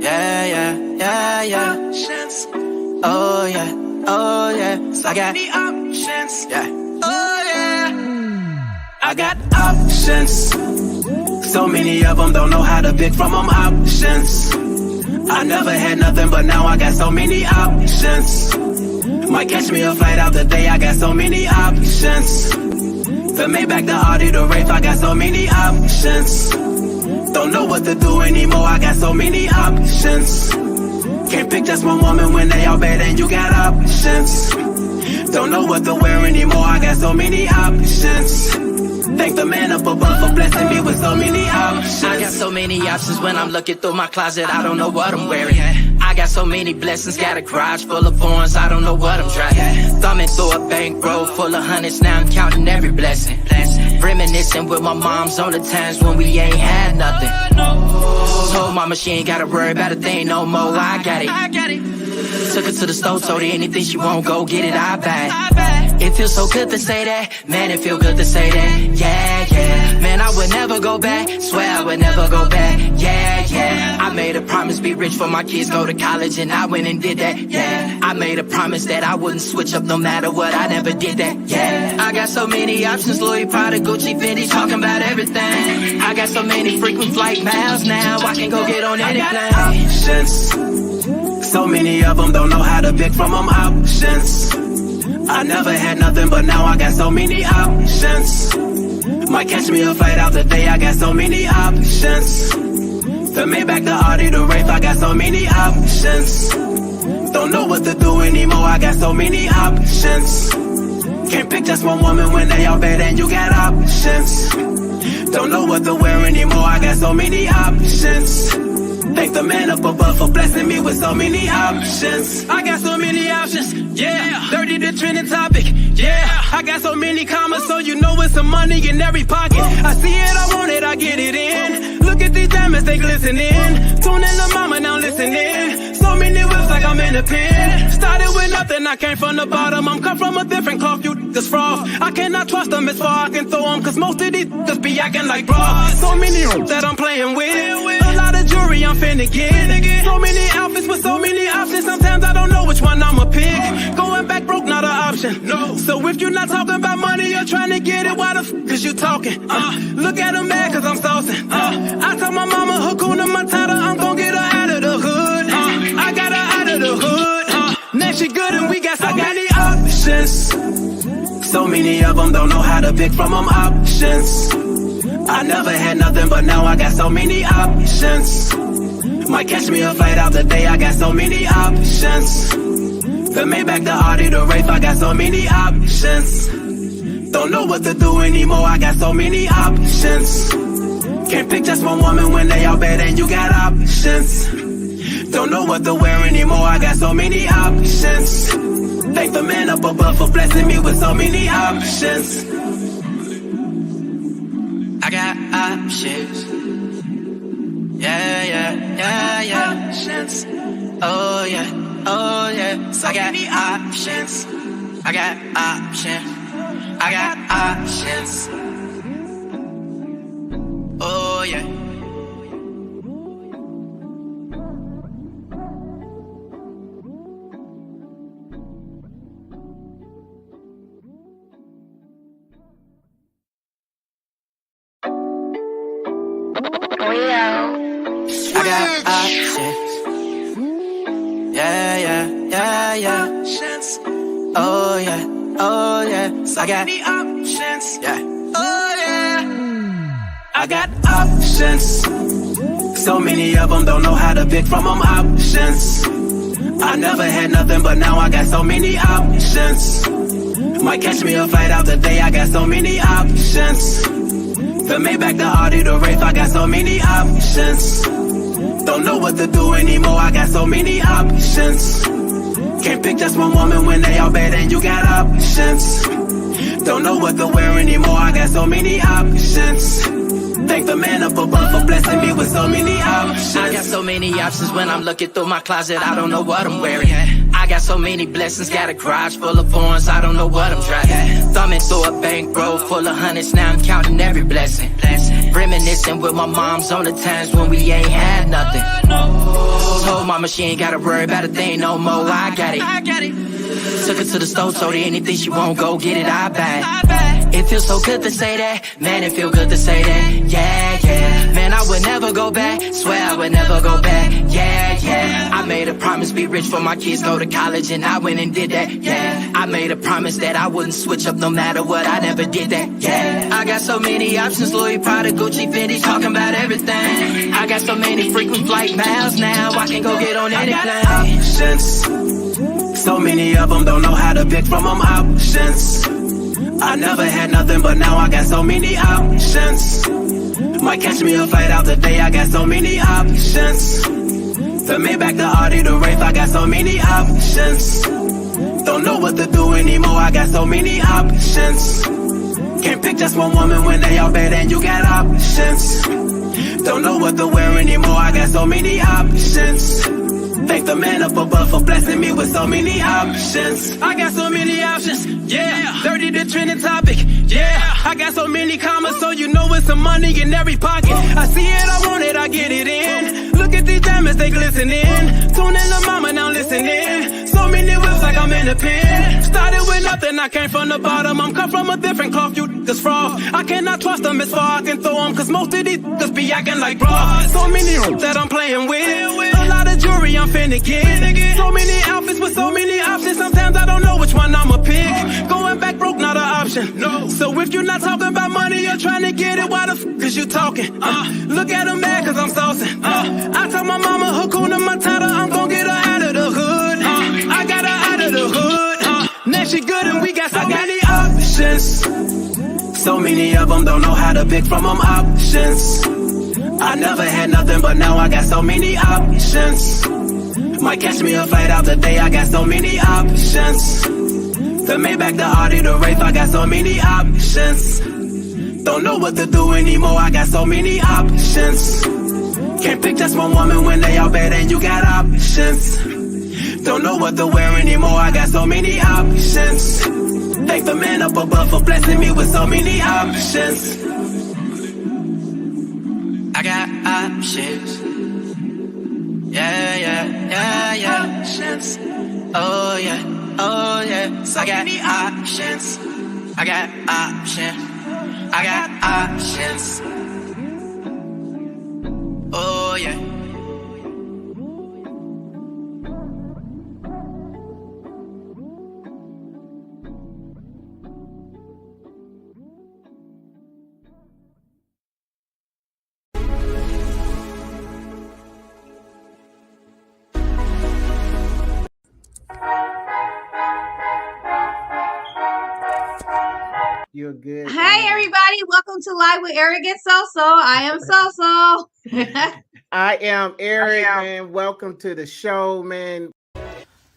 Yeah, yeah, yeah, yeah. Oh yeah, oh yeah. So I got options. Yeah. Oh yeah. I got options. So many of them, don't know how to pick from them options. I never had nothing, but now I got so many options. Might catch me a flight out the day, I got so many options. The Maybach, the Audi, the Wraith, I got so many options. Don't know what to do anymore, I got so many options. Can't pick just one woman when they all bad and you got options. Don't know what to wear anymore, I got so many options. Thank the man up above for blessing me with so many options. I got so many options when I'm looking through my closet, I don't know what I'm wearing. I got so many blessings, got a garage full of foreigns, I don't know what I'm driving. Thumbing through a bankroll full of hundreds, now I'm counting every blessing. Reminiscing with my moms on the times when we ain't had nothing. Told mama she ain't gotta worry about a thing no more, I got it. Took her to the store, told her anything she want, go get it, I buy it. It feels so good to say that, man, it feel good to say that. Yeah, yeah, man, I would never go back, swear I would never go back. Yeah, yeah, I made a promise, be rich for my kids, go to college, and I went and did that. Yeah, I made a promise that I wouldn't switch up no matter what, I never did that. Yeah, I got so many options, Louis Prada, Gucci, Fendi, talking about everything. I got so many frequent flight miles now, I can go get on anything. I got options. So many of them, don't know how to pick from them options. I never had nothing, but now I got so many options. Might catch me a flight out the day, I got so many options. The Maybach, the Audi, the Wraith, I got so many options. Don't know what to do anymore, I got so many options. Can't pick just one woman when they all bad and you got options. Don't know what to wear anymore, I got so many options. Thank the man up above for blessing me with so many options. I got so many options, yeah. Dirty the trending topic, yeah. I got so many commas, so you know it's some money in every pocket. I see it, I want it, I get it in. Look at these diamonds, they glistening. Tune in to mama, now listening. So many whips like I'm in a pen. Started with nothing, I came from the bottom. I'm cut from a different cloth, you just frost. I cannot trust them as far I can throw them, cause most of these just be acting like bras. So many that I'm playing with. A lot of jewelry I'm finna get. So many outfits with so many options. Sometimes I don't know which one I'ma pick. Going back broke, not an option. No. So if you're not talking about money, you're trying to get it. Why the f is you talking? Look at them mad cause I'm saucing. I told my mama, Hakuna Matata, I'm gon' get her out of the hood. I got her out of the hood. Now she good and we got so many options. So many of them, don't know how to pick from them options. I never had nothing, but now I got so many options. Might catch me a flight out the day, I got so many options. The Maybach, the Audi, the Wraith, I got so many options. Don't know what to do anymore, I got so many options. Can't pick just one woman when they all bad and you got options. Don't know what to wear anymore, I got so many options. Thank the man up above for blessing me with so many options. I got options. Yeah, yeah, yeah, yeah. Oh yeah, oh yeah. So I got options. I got options. I got options. Oh yeah. I got options. Yeah, yeah, yeah, yeah. Oh yeah, oh yeah. So I got options. Yeah. Oh yeah. I got options. So many of them, don't know how to pick from them options. I never had nothing, but now I got so many options. Might catch me a flight out the day, I got so many options. The Maybach, the Audi, the Wraith, I got so many options. Don't know what to do anymore, I got so many options. Can't pick just one woman when they all bad and you got options. Don't know what to wear anymore, I got so many options. Thank the man up above for blessing me with so many options. I got so many options when I'm looking through my closet, I don't know what I'm wearing. I got so many blessings, got a garage full of foreigns, I don't know what I'm driving. Thumbing through a bankroll full of hundreds, now I'm counting every blessing. Reminiscing with my moms on the times when we ain't had nothing. mama, she ain't gotta worry about a thing no more. I got it. Took her to the store, told her anything she won't go get it, I buy it. It feels so good to say that, man, it feel good to say that, yeah. Man, I would never go back, swear I would never go back, yeah. I made a promise, be rich for my kids, go to college, and I went and did that, yeah. I made a promise that I wouldn't switch up no matter what, I never did that, yeah. I got so many options, Louis Prada, Gucci, Fendi, talking about everything. I got so many frequent flight miles now, I can go get on any plane. Options. So many of them, don't know how to pick from them options. I never had nothing, but now I got so many options. Might catch me a flight out today, I got so many options. The Maybach, the Audi, the Wraith, I got so many options. Don't know what to do anymore, I got so many options. Can't pick just one woman when they all bad and you got options. Don't know what to wear anymore, I got so many options. Thank the man up above for blessing me with so many options. I got so many options, yeah. 30 the trending topic, yeah. I got so many commas, so you know it's some money in every pocket. I see it, I want it, I get it in. Look at these diamonds, they glistening. Tune in to mama, now listening. So many whips like I'm in a pen. Started with nothing, I came from the bottom. I'm cut from a different cloth, you niggas fraud. I cannot trust them as far I can throw them, cause most of these niggas be acting like bras. So many that I'm playing with. A lot of jewelry I'm finna get. So many outfits with so many options. Sometimes I don't know which one I'ma pick. Going back broke, not an option. No. So if you're not talking about money, you're trying to get it, why the f is you talking? Look at them mad cause I'm saucing. I told my mama, Hakuna Matata, I'm gon' get her out of the hood. I got her out of the hood. Now she good and we got so many options. So many of them, don't know how to pick from them options. I never had nothing, but now I got so many options. Might catch me a flight out today, I got so many options. The Maybach, the Audi, the Wraith, I got so many options. Don't know what to do anymore, I got so many options. Can't pick just one woman when they all bad and you got options. Don't know what to wear anymore, I got so many options. Thank the man up above for blessing me with so many options. I got options. Yeah. Options. Oh yeah. So I got options. I got options. Oh yeah. You're good. Hey, everybody. Welcome to Live with Eric and SoSo. I am SoSo. I am Eric, man. Welcome to the show, man.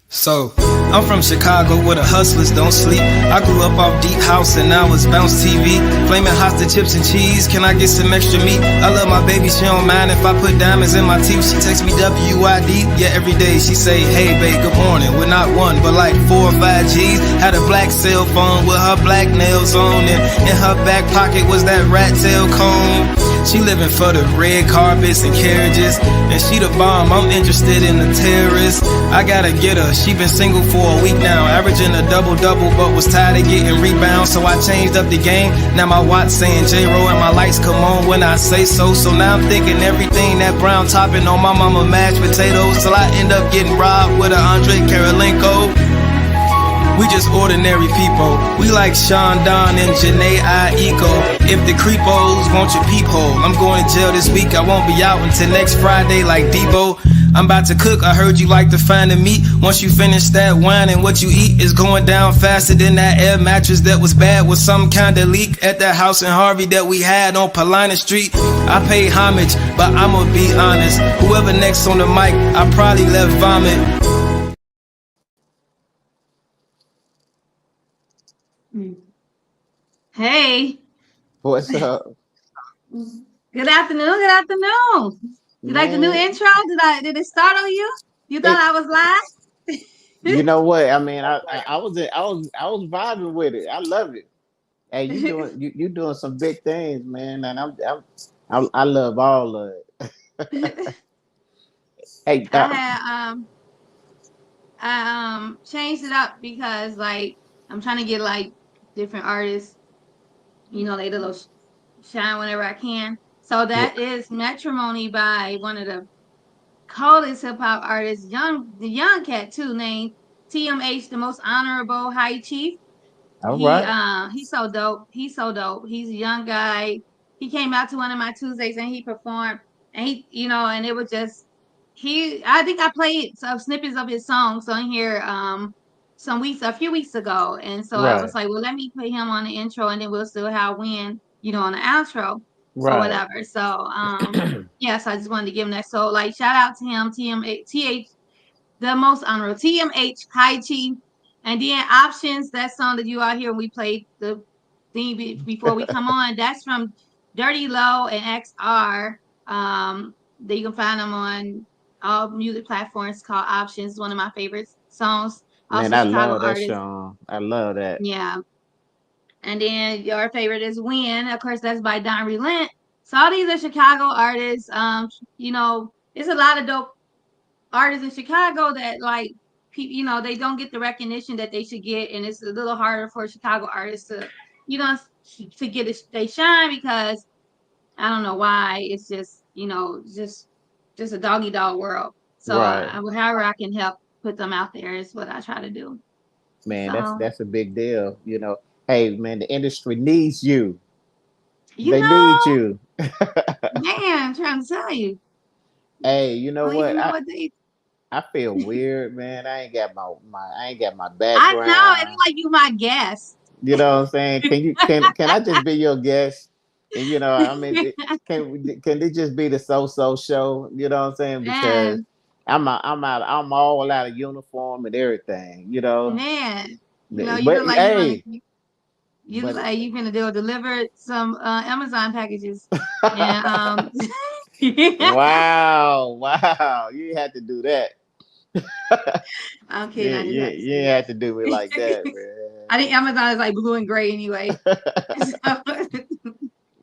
So, I'm from Chicago where the hustlers don't sleep. I grew up off Deep House and now it's Bounce TV. Flaming hot the chips and cheese, can I get some extra meat? I love my baby, she don't mind if I put diamonds in my teeth. She texts me WID, yeah, every day she say, hey babe, good morning. We're not one, but like 4 or 5 G's. Had a black cell phone with her black nails on, and in her back pocket was that rat tail comb. She living for the red carpets and carriages, and she the bomb, I'm interested in the terrorists. I gotta get her, she been single for a week now, averaging a double-double, but was tired of getting rebounds, so I changed up the game. Now my watch saying J-Ro and my lights come on when I say so. So now I'm thinking everything that brown topping on my mama mashed potatoes, till I end up getting robbed with a Andre Karolinko. We just ordinary people. We like Sean Don and Janae Aiko. If the creepos want your peephole, I'm going to jail this week. I won't be out until next Friday like Debo. I'm about to cook, I heard you like to find the meat. Once you finish that wine and what you eat is going down faster than that air mattress that was bad with some kind of leak at that house in Harvey that we had on Paulina Street. I pay homage, but I'ma be honest. Whoever next on the mic, I probably left vomit. Hey. What's up? Good afternoon. You like the new intro? Did it startle you? You thought I was live? You know what? I mean, I was vibing with it. I love it. Hey, you doing some big things, man, and I love all of it. Hey, I had changed it up because like I'm trying to get like different artists, they little shine whenever I can. So that is Matrimony by one of the coldest hip hop artists, the young cat too, named TMH, the most honorable high chief. all right, He's so dope. He's so dope. He's a young guy. He came out to one of my Tuesdays and he performed, and and it was just I think I played some snippets of his songs on here a few weeks ago. And so I was right, like, well, let me put him on the intro and then we'll still have Win, on the outro or right. whatever. So yes, I just wanted to give him that. So like shout out to him, TH, the most honorable TMH High Chief. And then Options, that song that you all hear when we played the theme before we come on, that's from Dirty Low and XR. That you can find them on all music platforms, called Options, one of my favorite songs. Man, Also I Chicago love that artist. song. I love that. Yeah. And then your favorite is Win. Of course, that's by Don Relent. So all these are Chicago artists. It's a lot of dope artists in Chicago that like they don't get the recognition that they should get, and it's a little harder for Chicago artists to get they shine because I don't know why. It's just just a doggy dog world. So Right, however I can help put them out there is what I try to do. man. That's So that's a big deal. Hey, man, the industry needs you. you They need know, you. man, I'm trying to tell you, Hey, you I know don't even what? know I what they. I feel weird, man. I ain't got my I know, and background. like you, my guest. You know what I'm saying? Can I just be your guest? And I mean, can it just be the So show? You know what I'm saying? Because Man, I'm all out of uniform and everything. man, you But look like hey, you look but like you gonna deliver some Amazon packages, and wow, wow, you had to do that. I'm kidding. Yeah, I just yeah, had to you say ain't had to do me like that. that, I think Amazon is like blue and gray anyway, so,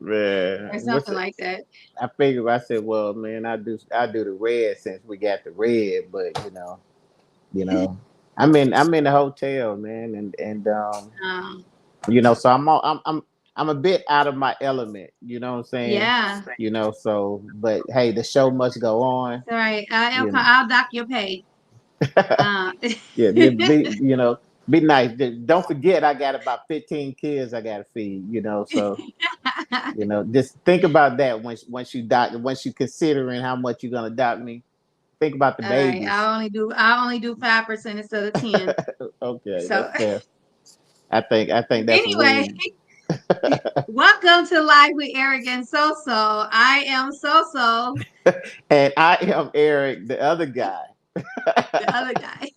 man. or something like that. I figured I said, well, man, I do the red since we got the red, but you know, I'm in the hotel, man, Um, so I'm a bit out of my element. You know what I'm saying? yeah, So, but hey, the show must go on. all right. You know, I'll dock your pay. Uh, yeah, be nice. Don't forget, I got about 15 kids I got to feed. So just think about that once you considering how much you're gonna dock me. Think about the all right. babies. I only do 5% instead of 10. Okay, that's So fair. I think that's anyway. rude. Welcome to Live with Eric and SoSo. I am SoSo, And I am Eric, the other guy. the other guy.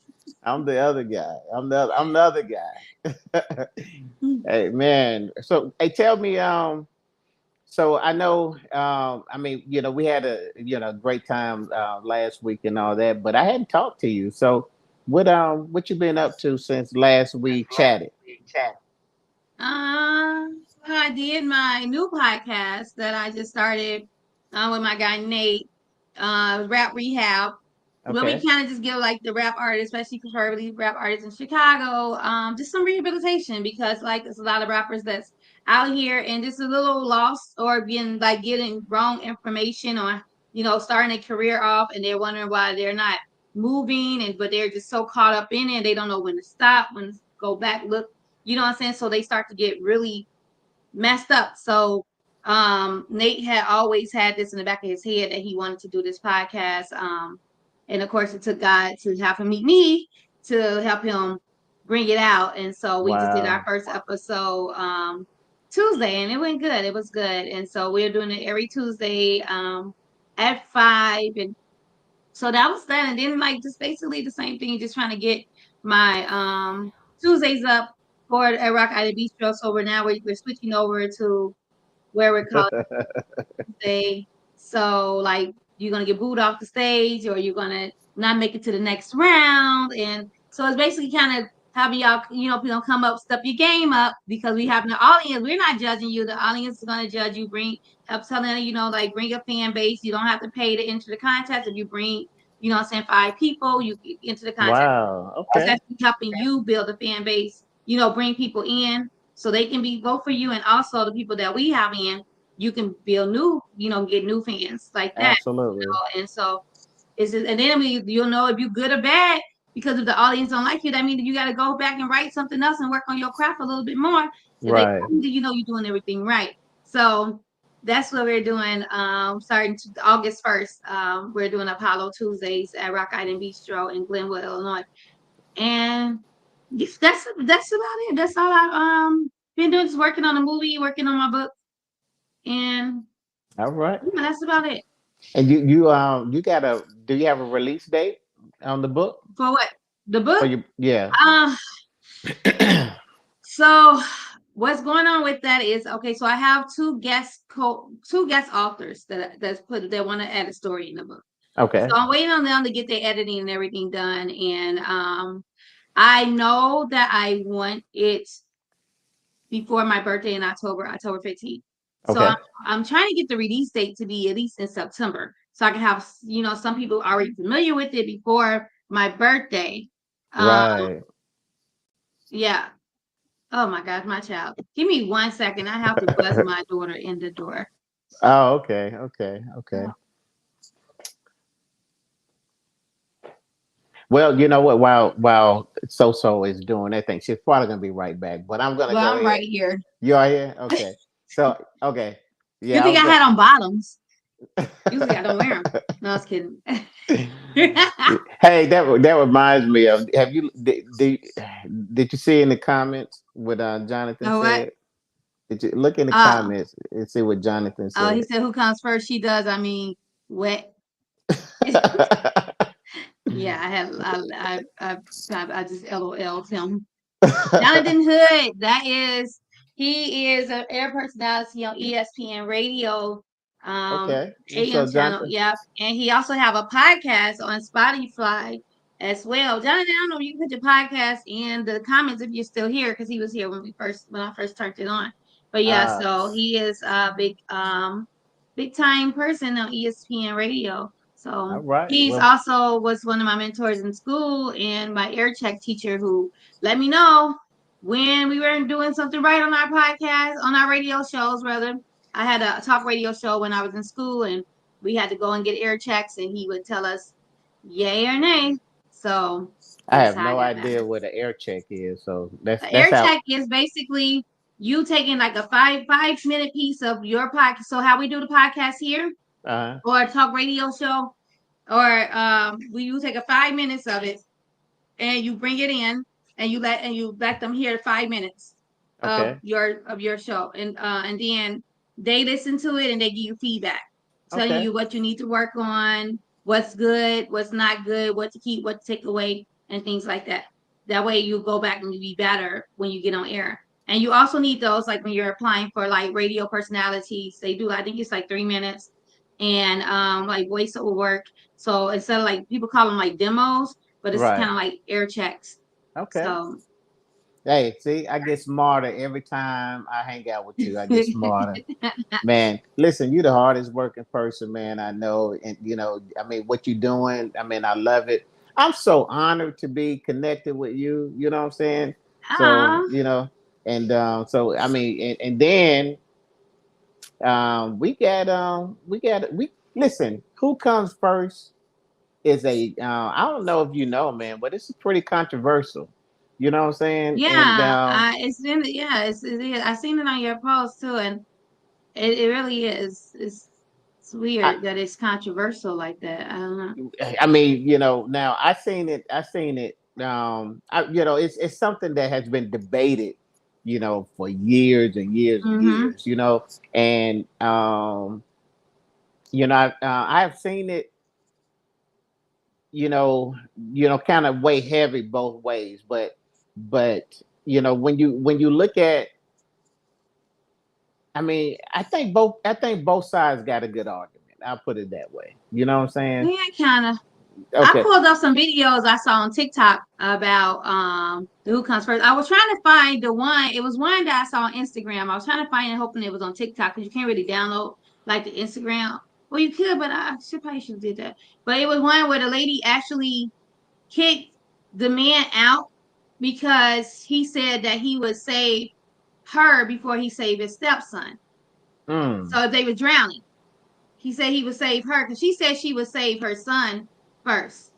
I'm the other guy. I'm the other guy. Hey man. So hey, tell me. So I know. I mean, we had a great time last week and all that, but I hadn't talked to you. So what you been up to since last we chatted? I did my new podcast that I just started with my guy Nate, Rap Rehab. Where we Okay. kind of just give like the rap artists, especially preferably rap artists in Chicago, just some rehabilitation because like there's a lot of rappers that's out here and just a little lost or getting wrong information or starting a career off and they're wondering why they're not moving but they're just so caught up in it they don't know when to stop, when to go back, look, you know what I'm saying? So they start to get really messed up. So Nate had always had this in the back of his head that he wanted to do this podcast. And of course it took God to have him meet me to help him bring it out. And so we just did our Wow. first episode Tuesday and it went good. It was good. And so we're doing it every Tuesday at 5. And so that was that. And then like just basically the same thing, just trying to get my Tuesdays up for a Rock Island Bistro. So we're switching over to where we're calling Tuesday. So like you're gonna get booed off the stage or you're gonna not make it to the next round. And so it's basically kind of having y'all, come up, step your game up because we have the audience. We're not judging you. The audience is gonna judge you. Help telling like bring a fan base. You don't have to pay to enter the contest. If you bring you know what I'm saying, 5 people, you get into the contract. Wow. It's Okay. actually helping you build a fan base, you know, bring people in so they can be vote for you. And also the people that we have in, you can build new, you know, get new fans like that. You Absolutely. know? And so it's just, and then you'll know if you're good or bad because if the audience don't like you, that means you got to go back and write something else and work on your craft a little bit more. If they, Right. you know, you're doing everything right. So that's what we're doing. Starting August 1st, we're doing Apollo Tuesdays at Rock Island Bistro in Glenwood, Illinois. And that's about it. That's all I've been doing, just working on a movie, working on my book, and All right. yeah, that's about it. And you got a do you have a release date on the book? For what? The For book? you yeah. Uh so what's going on with that is okay, so I have two guest authors that want to add a story in the book. So Okay. I'm waiting on them to get their editing and everything done. And I know that I want it before my birthday in October 15th. So Okay. I'm trying to get the release date to be at least in September. So I can have, you know, some people already familiar with it before my birthday. Um, Right. yeah. Oh my gosh, my child. Give me 1 second. I have to buzz my daughter in the door. Oh, okay. Okay. Okay. Well, you know what? While SoSo is doing that thing, she's probably gonna be right back. But I'm gonna Well, go I'm right ahead. here. You are here? Okay. So okay. Good Yeah, I thing was I had on bottoms. Usually I don't wear them. gonna No, I was kidding. Hey, that reminds me of have you did you see in the comments what Jonathan Oh, what? said? Did you look in the Oh, comments and see what Jonathan oh, he said? said, "Who comes first? She does." I mean, wet. Yeah, I had I just LOL'd him. Jonathan Hood, he is an air personality on ESPN Radio, Okay. What's AM up, channel. Jonathan? Yep, and he also have a podcast on Spotify as well. Jonathan, I don't know if you can put your podcast in the comments if you're still here because he was here when I first turned it on. But yeah, Uh so he is a big time person on ESPN Radio. all So right. he's Well, also was one of my mentors in school and my air check teacher who let me know when we weren't doing something right on our podcast, on our radio shows, rather. I had a talk radio show when I was in school, and we had to go and get air checks, and he would tell us yay or nay. So I that's have how I no got that. idea what an air check is, so An that's air how. check is basically you taking like a five minute piece of your podcast. So how we do the podcast here, Uh or a talk radio show, or you take a 5 minutes of it and you bring it in and you let them hear 5 minutes okay. of your show and then they listen to it and they give you feedback telling Okay. you what you need to work on, what's good, what's not good, what to keep, what to take away, and things like that. That way you go back and you be better when you get on air. And you also need those like when you're applying for like radio personalities, they do, I think it's like 3 minutes, and like voiceover work. So instead of like people call them like demos, but it's kind Right. of like air checks. Okay. So Hey, see, I get smarter every time I hang out with you. I get smarter. Man, listen, you the hardest working person, man, I know. And I mean, what you doing, I mean, I love it. I'm so honored to be connected with you, you know what I'm saying? So, ah, and so I mean, and then we listen, who comes first is I don't know if you know, man, but it's pretty controversial. You know what I'm saying? And yeah, it's in yeah, it is. I seen it on your post too, and it really is. It's I weird that it's controversial like that. I don't know. I mean, now I seen it it's something that has been debated, for years and years and Mm-hmm. years, and I've seen it, kind of weigh heavy both ways, but when you look at, I mean, I think both sides got a good argument. I'll put it that way. You know what I'm saying? Yeah, kind of. I Okay. pulled up some videos I saw on TikTok about the Who Comes First. I was trying to find the one. It was one that I saw on Instagram. I was trying to find it, hoping it was on TikTok because you can't really download like the Instagram. Well, you could, but I should probably should have did that. But it was one where the lady actually kicked the man out because he said that he would save her before he saved his stepson. Mm. So if they were drowning, he said he would save her because she said she would save her son first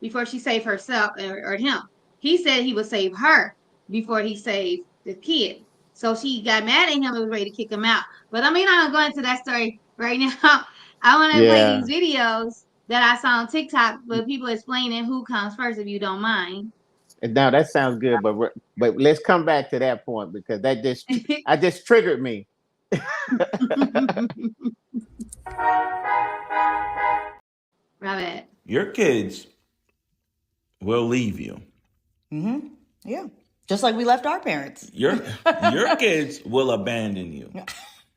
before she saved herself or him. He said he would save her before he saved the kid. So she got mad at him and was ready to kick him out. But I mean, I'm going to go into that story right now. I want to play Yeah. these videos that I saw on TikTok with people explaining who comes first, if you don't mind. Now that sounds good, but let's come back to that point because I just triggered me. Rabbit. Your kids will leave you. Mm-hmm. Yeah. Just like we left our parents. Your kids will abandon you.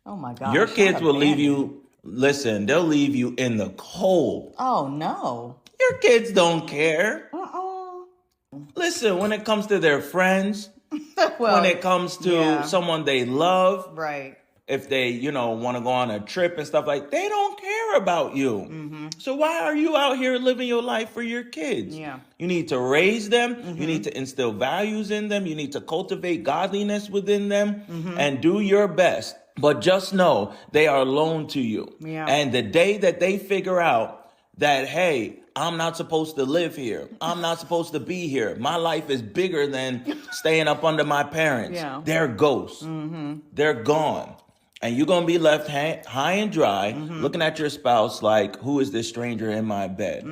Oh my God. Your kids will leave you. Listen, they'll leave you in the cold. Oh no. Your kids don't care. Uh-uh. Listen, when it comes to their friends, Well, when it comes to someone they love, right. if they, want to go on a trip and stuff they don't care about you. Mm-hmm. So why are you out here living your life for your kids? Yeah. You need to raise them. Mm-hmm. You need to instill values in them. You need to cultivate godliness within them and do your best. But just know they are loaned to you. Yeah. And the day that they figure out that, hey, I'm not supposed to live here. I'm not supposed to be here. My life is bigger than staying up under my parents. Yeah. They're ghosts. Mm-hmm. They're gone. And you're going to be left high and dry, looking at your spouse like, who is this stranger in my bed?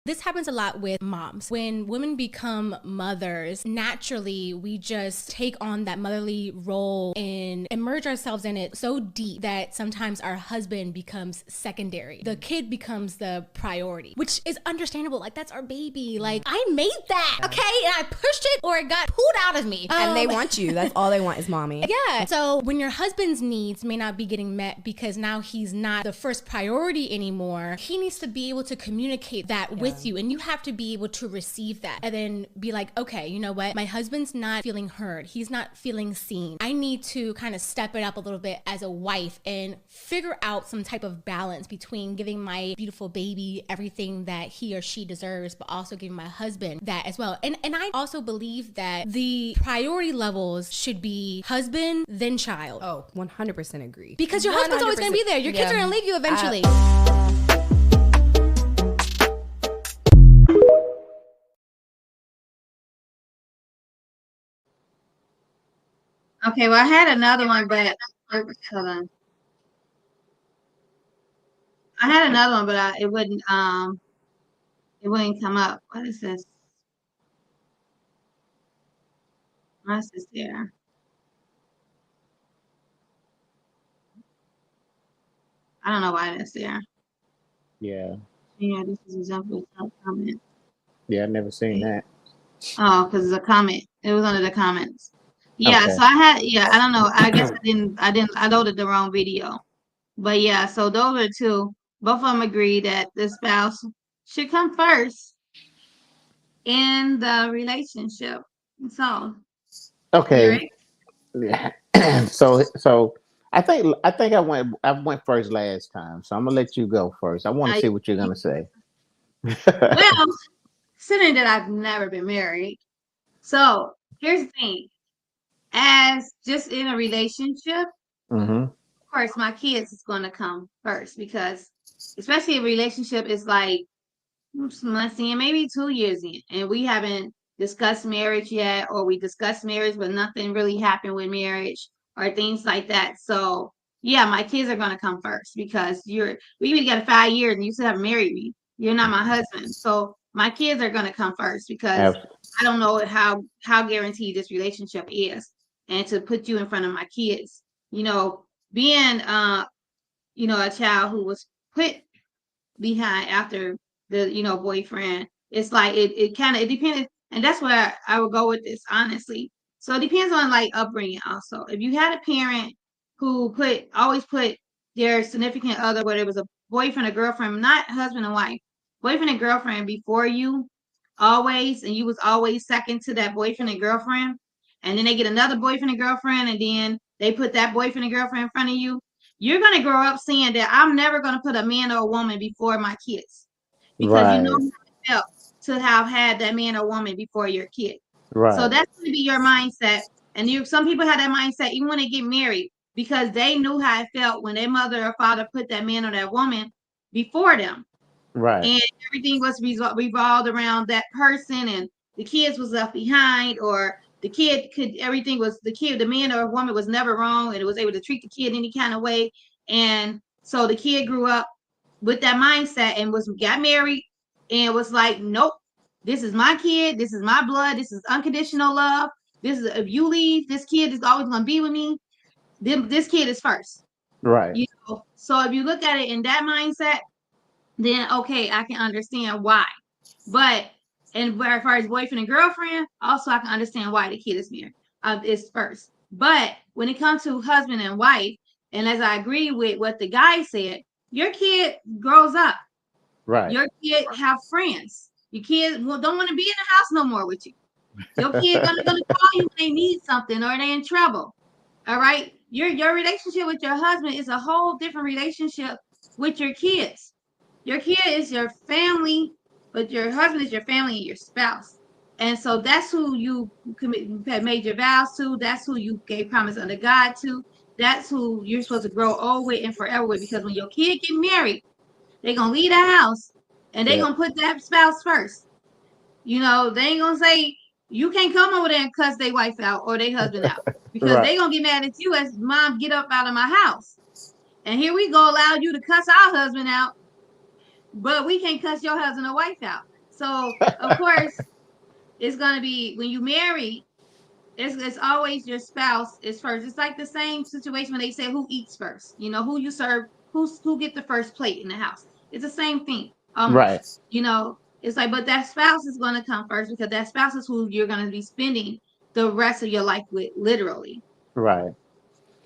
This happens a lot with moms. When women become mothers, naturally, we just take on that motherly role and immerse ourselves in it so deep that sometimes our husband becomes secondary. The kid becomes the priority, which is understandable. Like, that's our baby. Like, I made that, okay? And I pushed it or it got pulled out of me. And they want you. That's all they want is mommy. Yeah. So when your husband's needs may not be getting met because now he's not the first priority anymore, he needs to be able to communicate that with you, and you have to be able to receive that and then be like, okay, you know what? My husband's not feeling heard. He's not feeling seen. I need to kind of step it up a little bit as a wife and figure out some type of balance between giving my beautiful baby everything that he or she deserves, but also giving my husband that as well. And I also believe that the priority levels should be husband, then child. Oh, 100% agree. Because your husband's always going to be there. Your kids are going to leave you eventually. Okay, well, I had another one, but hold on. I had another one, but it wouldn't come up. What is this? Why is this there? I don't know why that's there. Yeah. Yeah, this is example of comment. Yeah, I've never seen that. Oh, because it's a comment. It was under the comments. Yeah, Okay. so I don't know. I guess I loaded the wrong video. But yeah, so those are two. Both of them agree that the spouse should come first in the relationship. So Okay. Yeah. so I think I went first last time. So I'm gonna let you go first. I want to see what you're gonna say. well, considering that I've never been married. So here's the thing. As just in a relationship, of course, my kids is going to come first because, especially a relationship is like months in, maybe 2 years in, and we haven't discussed marriage yet, or we discussed marriage, but nothing really happened with marriage or things like that. So, yeah, my kids are going to come first because we even got 5 years and you still haven't married me. You're not my husband. So, my kids are going to come first because I don't know how guaranteed this relationship is. And to put you in front of my kids, being a child who was put behind after the boyfriend, it's like it depends, and that's where I would go with this, honestly. So it depends on like upbringing also. If you had a parent who always put their significant other, whether it was a boyfriend or girlfriend, not husband and wife, boyfriend and girlfriend before you always, and you was always second to that boyfriend and girlfriend, and then they get another boyfriend and girlfriend, and then they put that boyfriend and girlfriend in front of you, you're going to grow up saying that I'm never going to put a man or a woman before my kids, because you know Right. how it felt to have had that man or woman before your kid. So Right. that's going to be your mindset. And some people have that mindset even when they get married, because they knew how it felt when their mother or father put that man or that woman before them, Right. and everything was revolved around that person, and the kids was left behind, or the kid could everything was the man or woman was never wrong, and it was able to treat the kid any kind of way. And so the kid grew up with that mindset and got married and was like, nope, this is my kid, this is my blood, this is unconditional love, this is, if you leave, this kid is always going to be with me, this kid is first. Right. So if you look at it in that mindset, then okay, I can understand why. But and as far as boyfriend and girlfriend, also I can understand why the kid is married, is first. But when it comes to husband and wife, and as I agree with what the guy said, your kid grows up. Right. Your kid have friends. Your kid don't want to be in the house no more with you. Your kid gonna call you when they need something or they in trouble. All right. Your relationship with your husband is a whole different relationship with your kids. Your kid is your family, but your husband is your family and your spouse. And so that's who you made your vows to. That's who you gave promise under God to. That's who you're supposed to grow old with and forever with. Because when your kid get married, they're gonna leave the house and they're Yeah. gonna put that spouse first. They ain't gonna say you can't come over there and cuss their wife out or their husband out, because Right. they gonna get mad at you as mom, get up out of my house. And here we go, allow you to cuss our husband out, but we can't cuss your husband or wife out. So of course it's gonna be when you marry, it's always your spouse is first. It's like the same situation when they say who eats first. Who you serve, who get the first plate in the house. It's the same thing Right. almost. It's like, but that spouse is gonna come first, because that spouse is who you're gonna be spending the rest of your life with, literally. Right.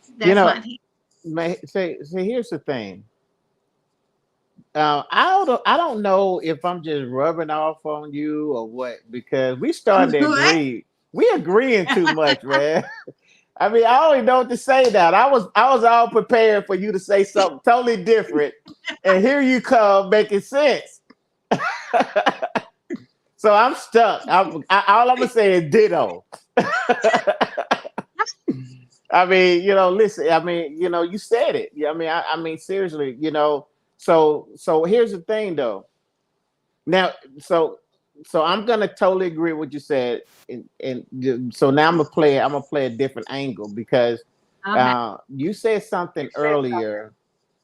You That's know, my opinion. say here's the thing. I don't know if I'm just rubbing off on you or what, because we started to What? agree. We agreeing too much, man. I mean, I don't even know what to say now. I was all prepared for you to say something totally different, and here you come making sense. So I'm stuck. All I'm gonna say is ditto. I mean, listen. I mean, you said it. Yeah. I mean, seriously. So here's the thing, though. Now, so I'm gonna totally agree with what you said, and so now I'm gonna play a different angle, because Okay. you said something earlier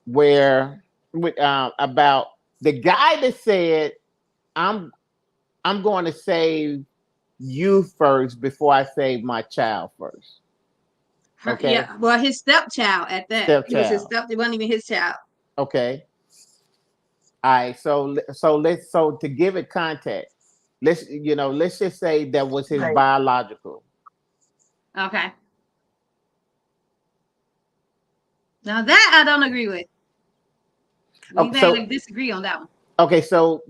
where about the guy that said I'm going to save you first before I save my child first. Okay, Yeah. Well, his stepchild at that. It was his stepchild. step. It wasn't even his child. Okay, all right. So to give it context, let's just say that was his biological. Okay. Now that I don't agree with. We Okay, may so like disagree on that one. okay, so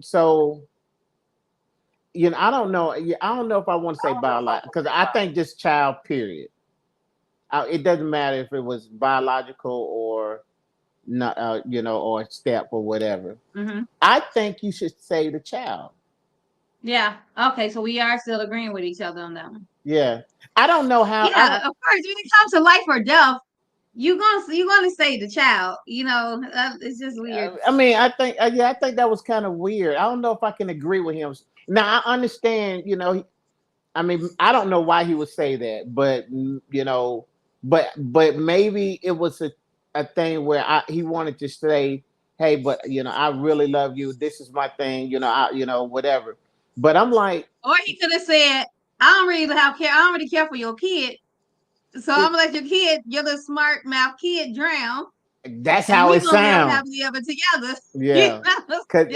I don't know. I don't know if I want to say biological, because I think just child. Period. It doesn't matter if it was biological or not, or step or whatever. Mm-hmm. I think you should say the child. Yeah. Okay. So we are still agreeing with each other on that one. Yeah, I don't know how. I Yeah. don't. Of course, when it comes to life or death, you gonna say the child. It's just weird. I mean, I think that was kind of weird. I don't know if I can agree with him. Now I understand. I mean, I don't know why he would say that, but but maybe it was a thing where he wanted to say, hey, but I really love you. This is my thing. Whatever. But I'm like, Or he could have said, I don't really care. I don't really care for your kid. So I'm it, gonna let your little smart mouth kid drown, that's and how we it gonna live sounds. happily ever together. Yeah, because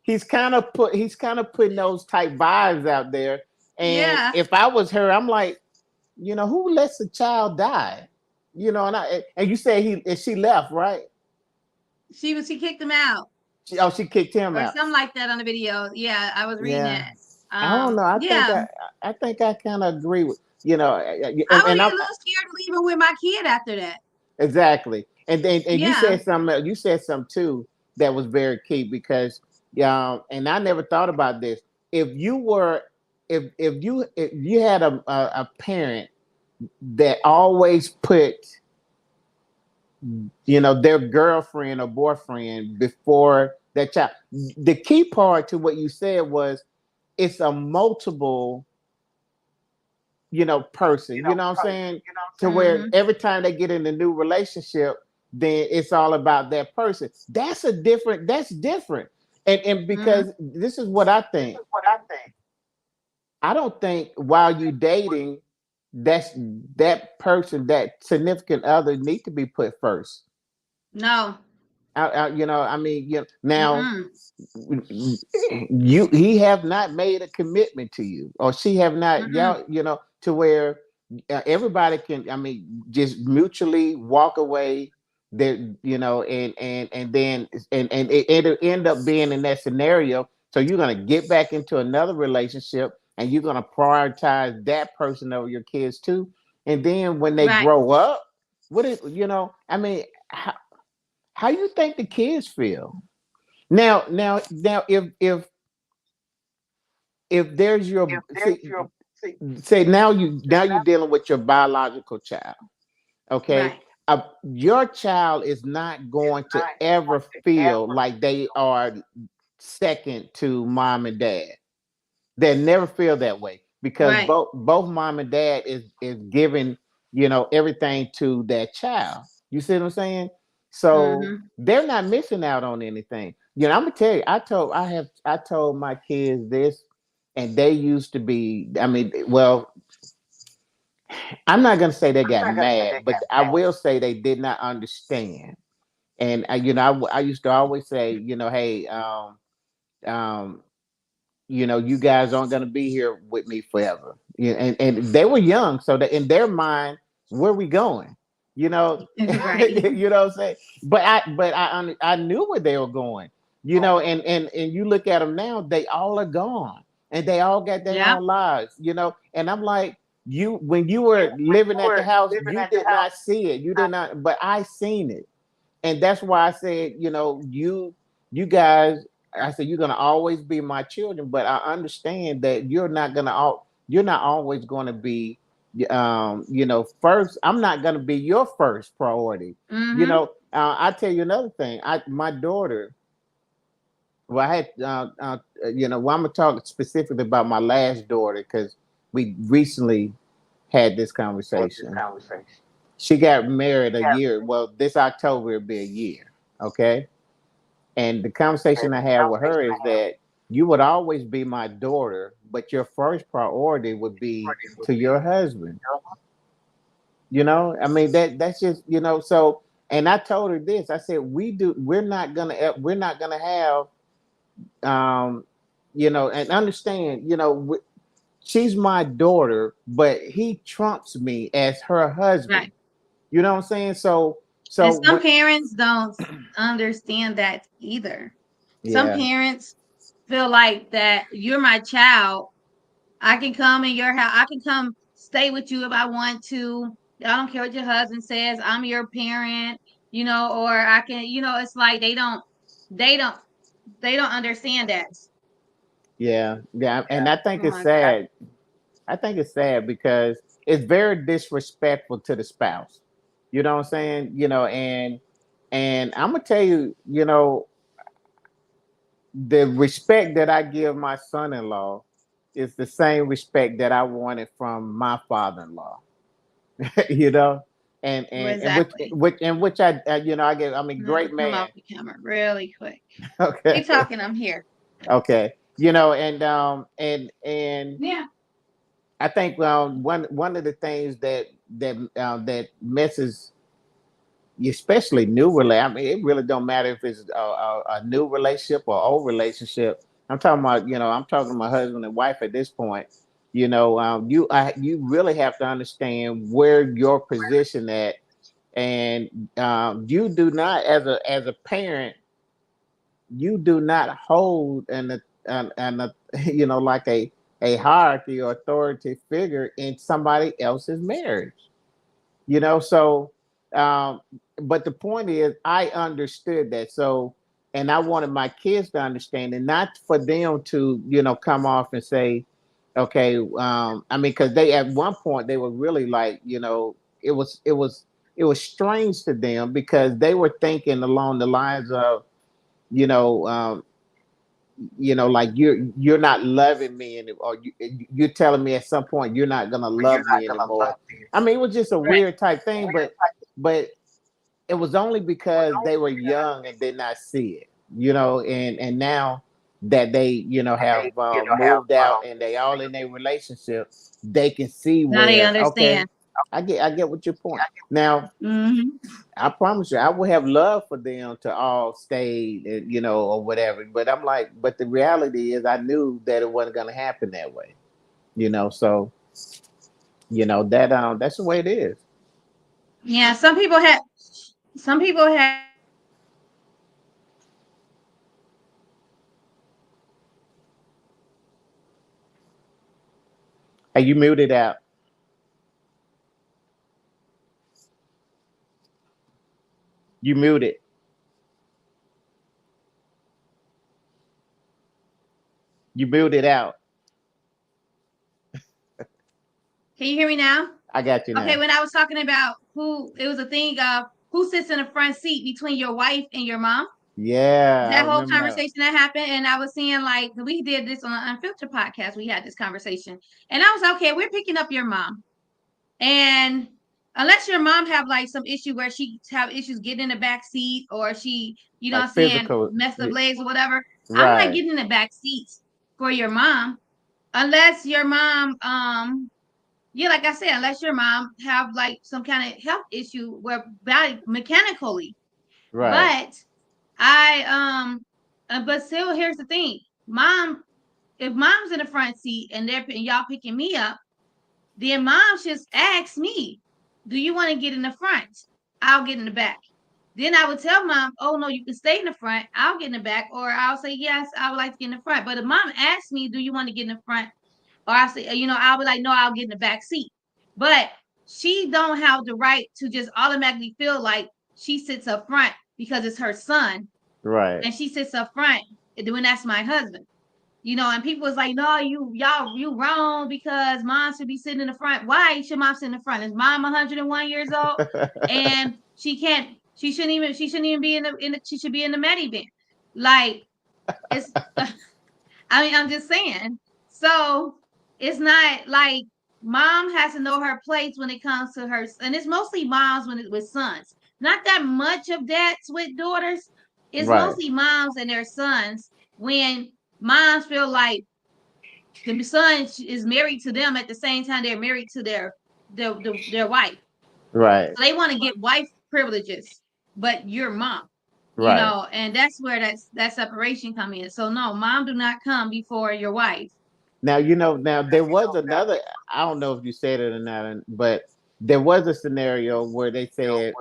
he's kind of putting those type vibes out there. And Yeah. if I was her, I'm like, who lets a child die? And you said she left, right? She kicked him out She kicked him or out. something like that on the video. Yeah, I was reading Yeah, that. I don't know. I think Yeah. I think I kind of agree with I would and be a I'm little scared to leave even with my kid after that. Exactly. And then and you Yeah. said something. You said something too that was very key because and I never thought about this. If you were if you had a parent that always put their girlfriend or boyfriend before that child, the key part to what you said was it's a multiple person, you know what I'm saying? To where Mm-hmm. every time they get in a new relationship, then it's all about that person. That's different. And Mm-hmm. because this is what I think. I don't think while you dating, that's that person, that significant other need to be put first. No. I mean, now Mm-mm. he have not made a commitment to you or she have not Mm-mm. y'all to where everybody can, I mean, just mutually walk away there, and then it'll end up being in that scenario, so you're going to get back into another relationship and you're going to prioritize that person over your kids too, and then when they Right. grow up, what is I mean, how you think the kids feel now if there's your say now you're dealing with your biological child, okay? Right. Your child is not going to ever feel like they are second to mom and dad. They never feel that way because Right. both mom and dad is giving everything to that child. You see what I'm saying? So Mm-hmm. they're not missing out on anything. I'm gonna tell you. I told my kids this, and they used to be. I mean, well, I'm not gonna say they got mad, but I will say they did not understand. And I used to always say, hey, um, you guys aren't going to be here with me forever. And they were young, so that in their mind, where are we going? You know, Right. you know what I'm saying. But I knew where they were going. And you look at them now, they all are gone, and they all got their Yeah. own lives. And I'm like, you when you were living at the house, you did not see it. You did not, but I seen it, and that's why I said, you guys, I said you're gonna always be my children, but I understand that you're not always gonna be, first. I'm not gonna be your first priority. Mm-hmm. I tell you another thing. My daughter. Well, I had, well, I'm gonna talk specifically about my last daughter because we recently had this conversation. She got married a year. Well, this October will be a year. Okay. And the conversation I had with her is that you would always be my daughter, but your first priority would be to your husband. I mean that's just so. And I told her this. I said we're not gonna have and understand she's my daughter, but he trumps me as her husband. Right. You know what I'm saying? So And some when parents don't understand that either. Some yeah. parents feel like that you're my child. I can come in your house. I can come stay with you if I want to. I don't care what your husband says. I'm your parent, or I can, it's like they don't, they don't understand that. Yeah, and I think Oh it's my God. sad. I think it's sad because it's very disrespectful to the spouse. You know what I'm saying? And I'm gonna tell you, the respect that I give my son-in-law is the same respect that I wanted from my father-in-law. you know, and Well, and and which exactly. which and which I get. I mean, I'm gonna have to great come man. off the camera really quick. Keep Okay, talking. I'm here. okay. And Yeah. I think one of the things that messes, especially new relationship. I mean, it really don't matter if it's a new relationship or old relationship. I'm talking about, I'm talking to my husband and wife at this point. You really have to understand where your position at, and you do not, as a parent, you do not hold an like a hierarchy or authority figure in somebody else's marriage. You know, so but the point is I understood that. So and I wanted my kids to understand and not for them to, come off and say, okay, I mean, because they at one point they were really like, it was strange to them because they were thinking along the lines of, you know, um, like you're not loving me or you're telling me at some point you're not gonna love me anymore. I mean, it was just a Right. weird type thing, but it was only because they were young and did not see it, and now that they, have moved out and they all in a relationship, they can see Now they where, okay, understand. I get what your point. Now, Hmm. I promise you, I would have loved for them to all stay, or whatever. But I'm like, but the reality is, I knew that it wasn't going to happen that way, So, that's the way it is. Yeah, some people have Hey, you muted out. You muted. You muted out. Can you hear me now? I got you Okay, now. when I was talking about it was a thing of who sits in the front seat between your wife and your mom. Yeah, I That whole remember now. conversation that happened, and I was saying like we did this on an Unfiltered podcast. We had this conversation, and I was like, okay. We're picking up your mom, and unless your mom have like some issue where she have issues getting in the back seat, or she, Like what I'm saying, physical. messed up legs or whatever, I'm not Right, getting in the back seat for your mom unless your mom, yeah, like I said, unless your mom have like some kind of health issue where body mechanically. right, But I but still, here's the thing, mom. If mom's in the front seat and y'all picking me up, then mom just ask me, "Do you want to get in the front? I'll get in the back." Then I would tell mom, "Oh no, you can stay in the front. I'll get in the back," or I'll say, "Yes, I would like to get in the front." But if mom asks me, "Do you want to get in the front?" or I say, I'll be like, "No, I'll get in the back seat." But she don't have the right to just automatically feel like she sits up front because it's her son, right. and she sits up front when that's my husband. And people was like, "No, you wrong because mom should be sitting in the front." Why should mom sit in the front? Is mom 101 years old and she can't? She shouldn't even be she should be in the minivan. Like it's. I mean, I'm just saying. So it's not like mom has to know her place when it comes to her, and it's mostly moms when it's with sons. Not that much of dads with daughters. It's Right, mostly moms and their sons when moms feel like the son is married to them at the same time they're married to their wife. right, So they want to get wife privileges, but you're mom. right. And that's where that separation come in. So no, mom do not come before your wife. Now now there was another. I don't know if you said it or not, but there was a scenario where they said,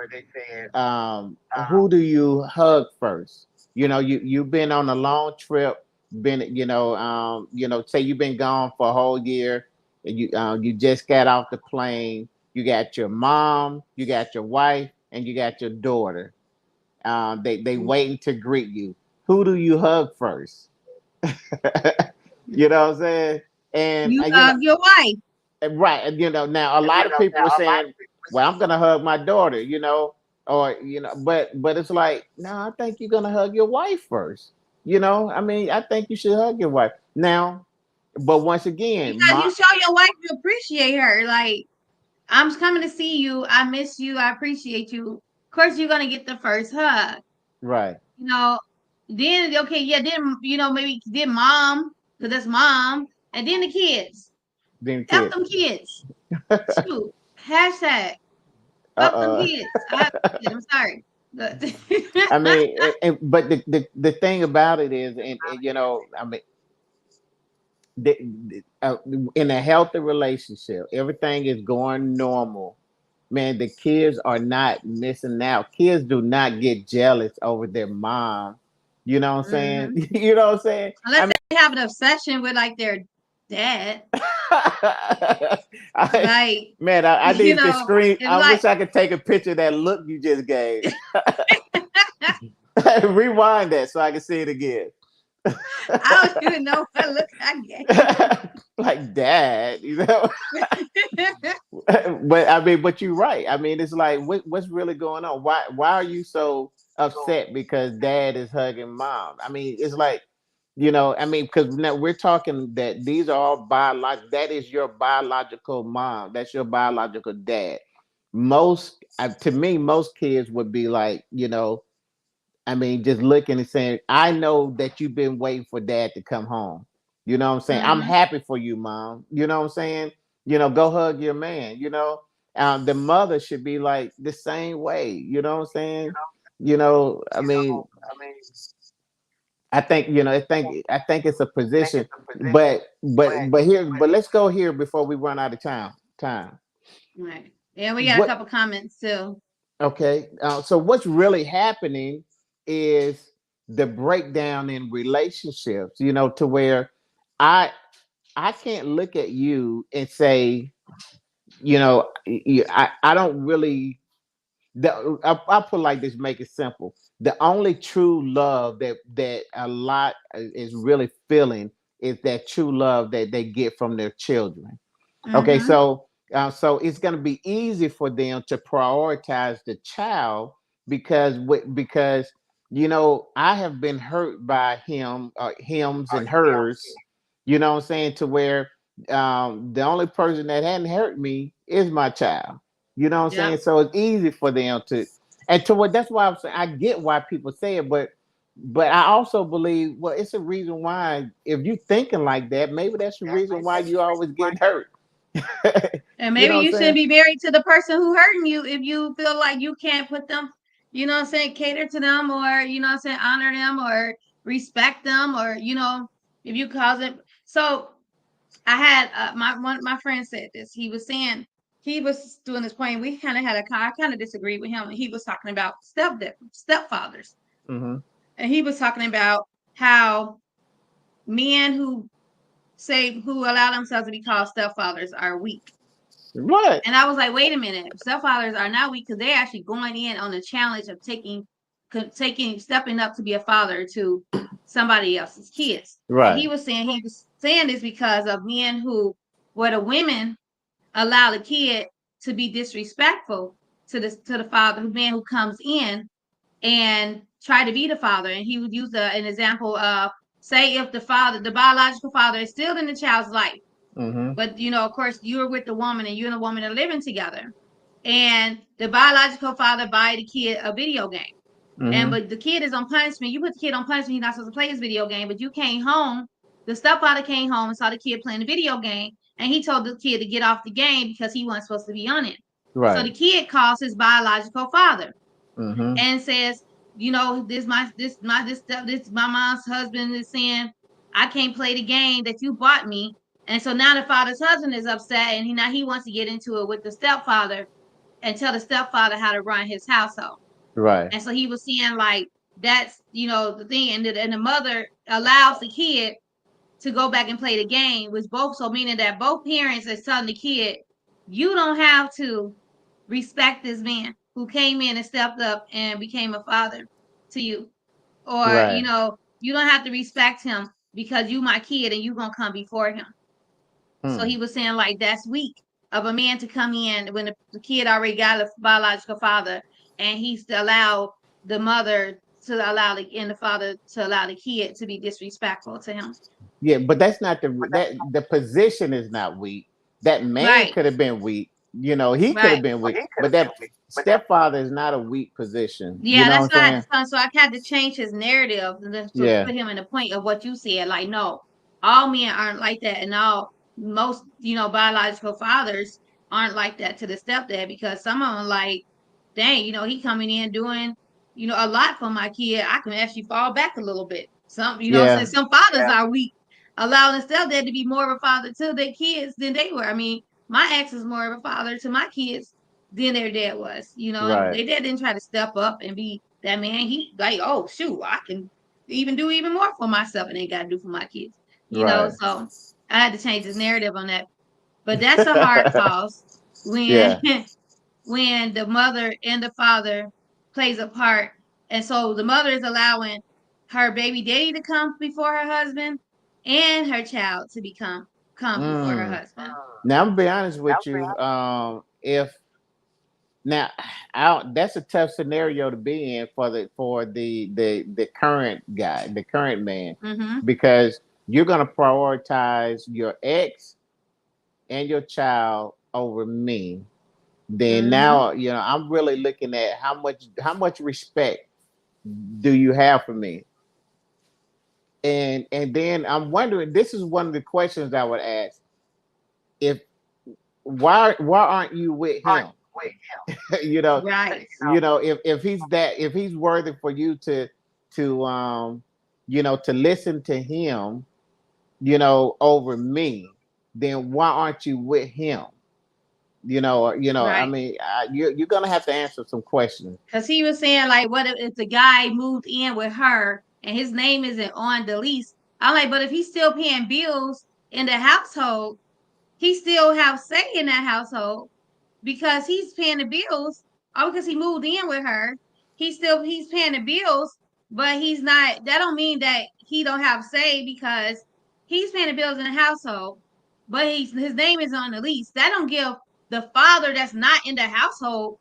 who do you hug first? You've been on a long trip, been say you've been gone for a whole year, and you just got off the plane. You got your mom, you got your wife, and you got your daughter. They waiting to greet you. Who do you hug first? You know what I'm saying? And You hug your wife. right, and now a lot of people were saying, "Well, I'm gonna hug my daughter," or but it's like, no, I think you're gonna hug your wife first. I mean, I think you should hug your wife now. But once again, Because you show your wife you appreciate her. Like, I'm coming to see you. I miss you. I appreciate you. Of course, you're gonna get the first hug. right, You know, then okay, yeah, then maybe then mom, because that's mom, and then the kids. then F kid, them kids. Shoot. Hashtag fuck them uh, kids. I'm sorry. But I mean, but the thing about it is, and I mean, in a healthy relationship, everything is going normal. Man, the kids are not missing out. Kids do not get jealous over their mom. You know what I'm saying? Mhm. You know what I'm saying? I Unless mean, they have an obsession with like their dad. Like, I you need to know, screen. it's I like wish I could take a picture of that look you just gave. Rewind that so I can see it again. I don't even know what look I gave. Like dad, you know. But I mean, but you're right. I mean, it's like what's really going on? Why are you so upset because dad is hugging mom? I mean, it's like, I mean, because now we're talking that these are all biological. That is your biological mom. That's your biological dad. Most to me, most kids would be like, I mean, just looking and saying, I know that you've been waiting for dad to come home. You know what I'm saying? I'm Hmm. happy for you, mom. You know what I'm saying? Go hug your man. The mother should be like the same way. You know what I'm saying? I mean, I think it's a position, but let's go here before we run out of time. Right. Yeah, we got a What couple comments too. Okay. So what's really happening is the breakdown in relationships, to where I I can't look at you and say, I don't really. I'll put it like this, make it simple. The only true love that a lot is really feeling is that true love that they get from their children. Okay, Hmm. so it's going to be easy for them to prioritize the child because I have been hurt by hims and hers. You know what I'm saying? To where the only person that hadn't hurt me is my child. You know what I'm saying? Yep. So it's easy for them to, and to what that's why I'm saying I get why people say it, but I also believe, well, it's a reason why if you thinking like that, maybe that's the reason why you always getting hurt. And You maybe know what I'm you shouldn't saying? be married to the person who hurting you if you feel like you can't put them, cater to them, or, honor them or respect them, or, if you cause it. So I had my friend said this. He was saying, he was doing this point. We kind of had I kind of disagreed with him. He was talking about stepfathers, Mm-hmm. and he was talking about how men who allow themselves to be called stepfathers are weak. What? And I was like, wait a minute, stepfathers are not weak because they're actually going in on the challenge of stepping up to be a father to somebody else's kids. And Right. he was saying this because of men where the women allow the kid to be disrespectful to the father, the man who comes in and try to be the father. And he would use an example of, say, if the biological father is still in the child's life, Mm-hmm. but of course, you're with the woman, and you and the woman are living together, and the biological father buy the kid a video game, Mm-hmm. but the kid is on punishment. You put the kid on punishment. He's not supposed to play his video game, but you came home. The stepfather came home and saw the kid playing the video game, and he told the kid to get off the game because he wasn't supposed to be on it. So the Right. kid calls his biological father Mm-hmm. and says, my mom's husband is saying I can't play the game that you bought me. And so now the father's husband is upset, and he wants to get into it with the stepfather and tell the stepfather how to run his household. Right. And so he was saying, like, that's the thing, and the mother allows the kid to go back and play the game, which meaning that both parents are telling the kid, you don't have to respect this man who came in and stepped up and became a father to you, or Right. you don't have to respect him because you my kid and you gonna come before him. So Hmm. he was saying, like, that's weak of a man to come in when the kid already got a biological father, and he's to allow the mother to allow the father to allow the kid to be disrespectful to him. Yeah, but that's not the position is not weak. That man Right. could have been weak. He could have Right. been weak, but that stepfather is not a weak position. You Yeah, know that's what why I'm saying? I had to change his narrative to Yeah. put him in the point of what you said. Like, no, all men aren't like that, and most biological fathers aren't like that to the stepdad, because some of them like, dang, he coming in doing a lot for my kid. I can actually fall back a little bit. Yeah. Some fathers are weak, allowing the stepdad to be more of a father to their kids than they were. I mean, my ex is more of a father to my kids than their dad was, and Right. their dad didn't try to step up and be that man. He like, oh shoot, I can do even more for myself and ain't got to do for my kids, Right. So I had to change his narrative on that. But that's a hard pause when Yeah. when the mother and the father plays a part. And so the mother is allowing her baby daddy to come before her husband and her child to come before her Mm. husband. Now I'm gonna be honest with you. If now, that's a tough scenario to be in for the current guy, the current man, Mm-hmm. because you're gonna prioritize your ex and your child over me. Then Mm-hmm. now, I'm really looking at how much respect do you have for me, and then I'm wondering. This is one of the questions I would ask: if why aren't you with him? you know Right. if he's worthy for you to listen to him, over me, then why aren't you with him? I Right. mean, you're gonna have to answer some questions. Because he was saying, like, what if the guy moved in with her and his name isn't on the lease? I'm like, but if he's still paying bills in the household, he still have say in that household because he's paying the bills. Oh, because he moved in with her, he's paying the bills, but he's not. That don't mean that he don't have say because he's paying the bills in the household, but his name is on the lease. That don't give the father that's not in the household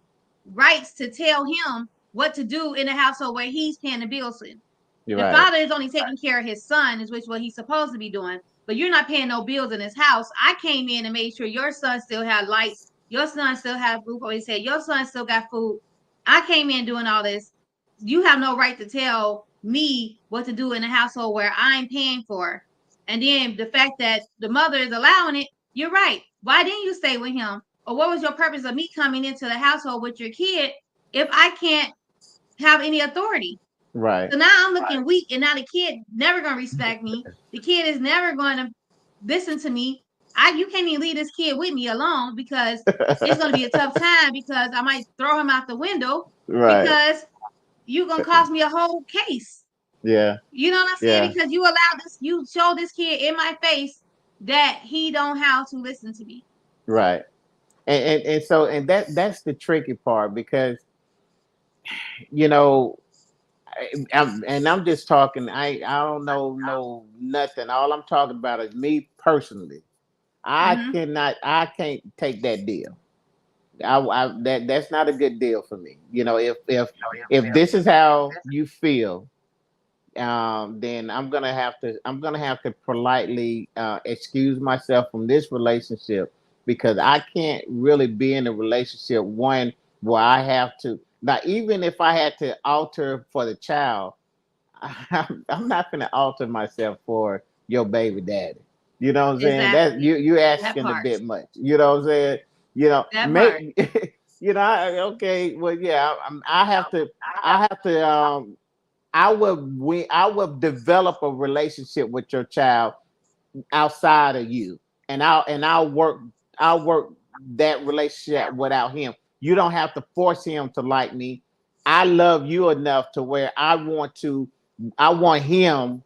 rights to tell him what to do in the household where he's paying the bills in. You're The right. father is only taking care of his son, is which what he's supposed to be doing. But you're not paying no bills in his house. I came in and made sure your son still had lights. Your son still had roof over his head. Your son still got food. I came in doing all this. You have no right to tell me what to do in a household where I'm paying for. And then the fact that the mother is allowing it, you're right. Why didn't you stay with him? Or what was your purpose of me coming into the household with your kid if I can't have any authority? Right. So now I'm looking weak, and now the kid never gonna respect me. The kid is never going to listen to me. You can't even leave this kid with me alone because it's gonna be a tough time because I might throw him out the window Right. because you're gonna cost me a whole case. Yeah. You know what I'm saying? Yeah. Because you show this kid in my face that he don't have to listen to me. Right. And that's the tricky part because you know I'm just talking. I don't know nothing. All I'm talking about is me personally. Mm-hmm. I can't take that deal. That's not a good deal for me. If this is how you feel, then I'm gonna have to politely excuse myself from this relationship because I can't really be in a relationship one where I have to now even if I had to alter for the child, I'm not gonna alter myself for your baby daddy. You know what I'm saying? That Exactly. you That asking a part. bit much. You know what I'm saying? That part. Make okay. Well, yeah. I will develop a relationship with your child outside of you, and I'll work that relationship without him. You don't have to force him to like me. I love you enough to where I want him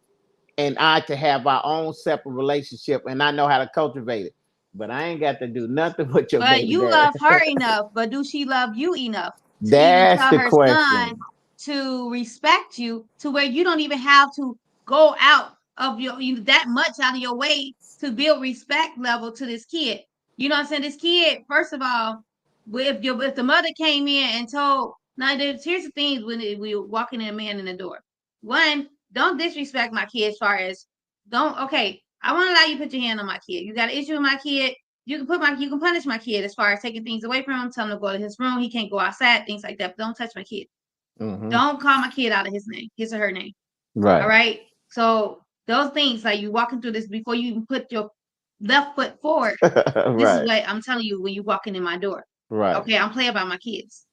and I to have our own separate relationship, and I know how to cultivate it. But I ain't got to do nothing with your But baby you daddy. love her enough, but do she love you enough to even That's tell the her son question. to respect you to where you don't even have to go out of that much out of your way to build respect level to this kid? You know what I'm saying? This kid, first of all, if the mother came in and told, now here's the things when we walking in a man in the door. One, don't disrespect my kid as far as don't okay. I want to allow you to put your hand on my kid. You got an issue with my kid, you can punish my kid as far as taking things away from him, tell him to go to his room, he can't go outside, things like that. But don't touch my kid. Hmm. Don't call my kid out of his or her name. All Right. right. So those things like you walking through this before you even put your left foot forward. This is Right. what I'm telling you when you walking in my door. Right. Okay, I'm playing about my kids.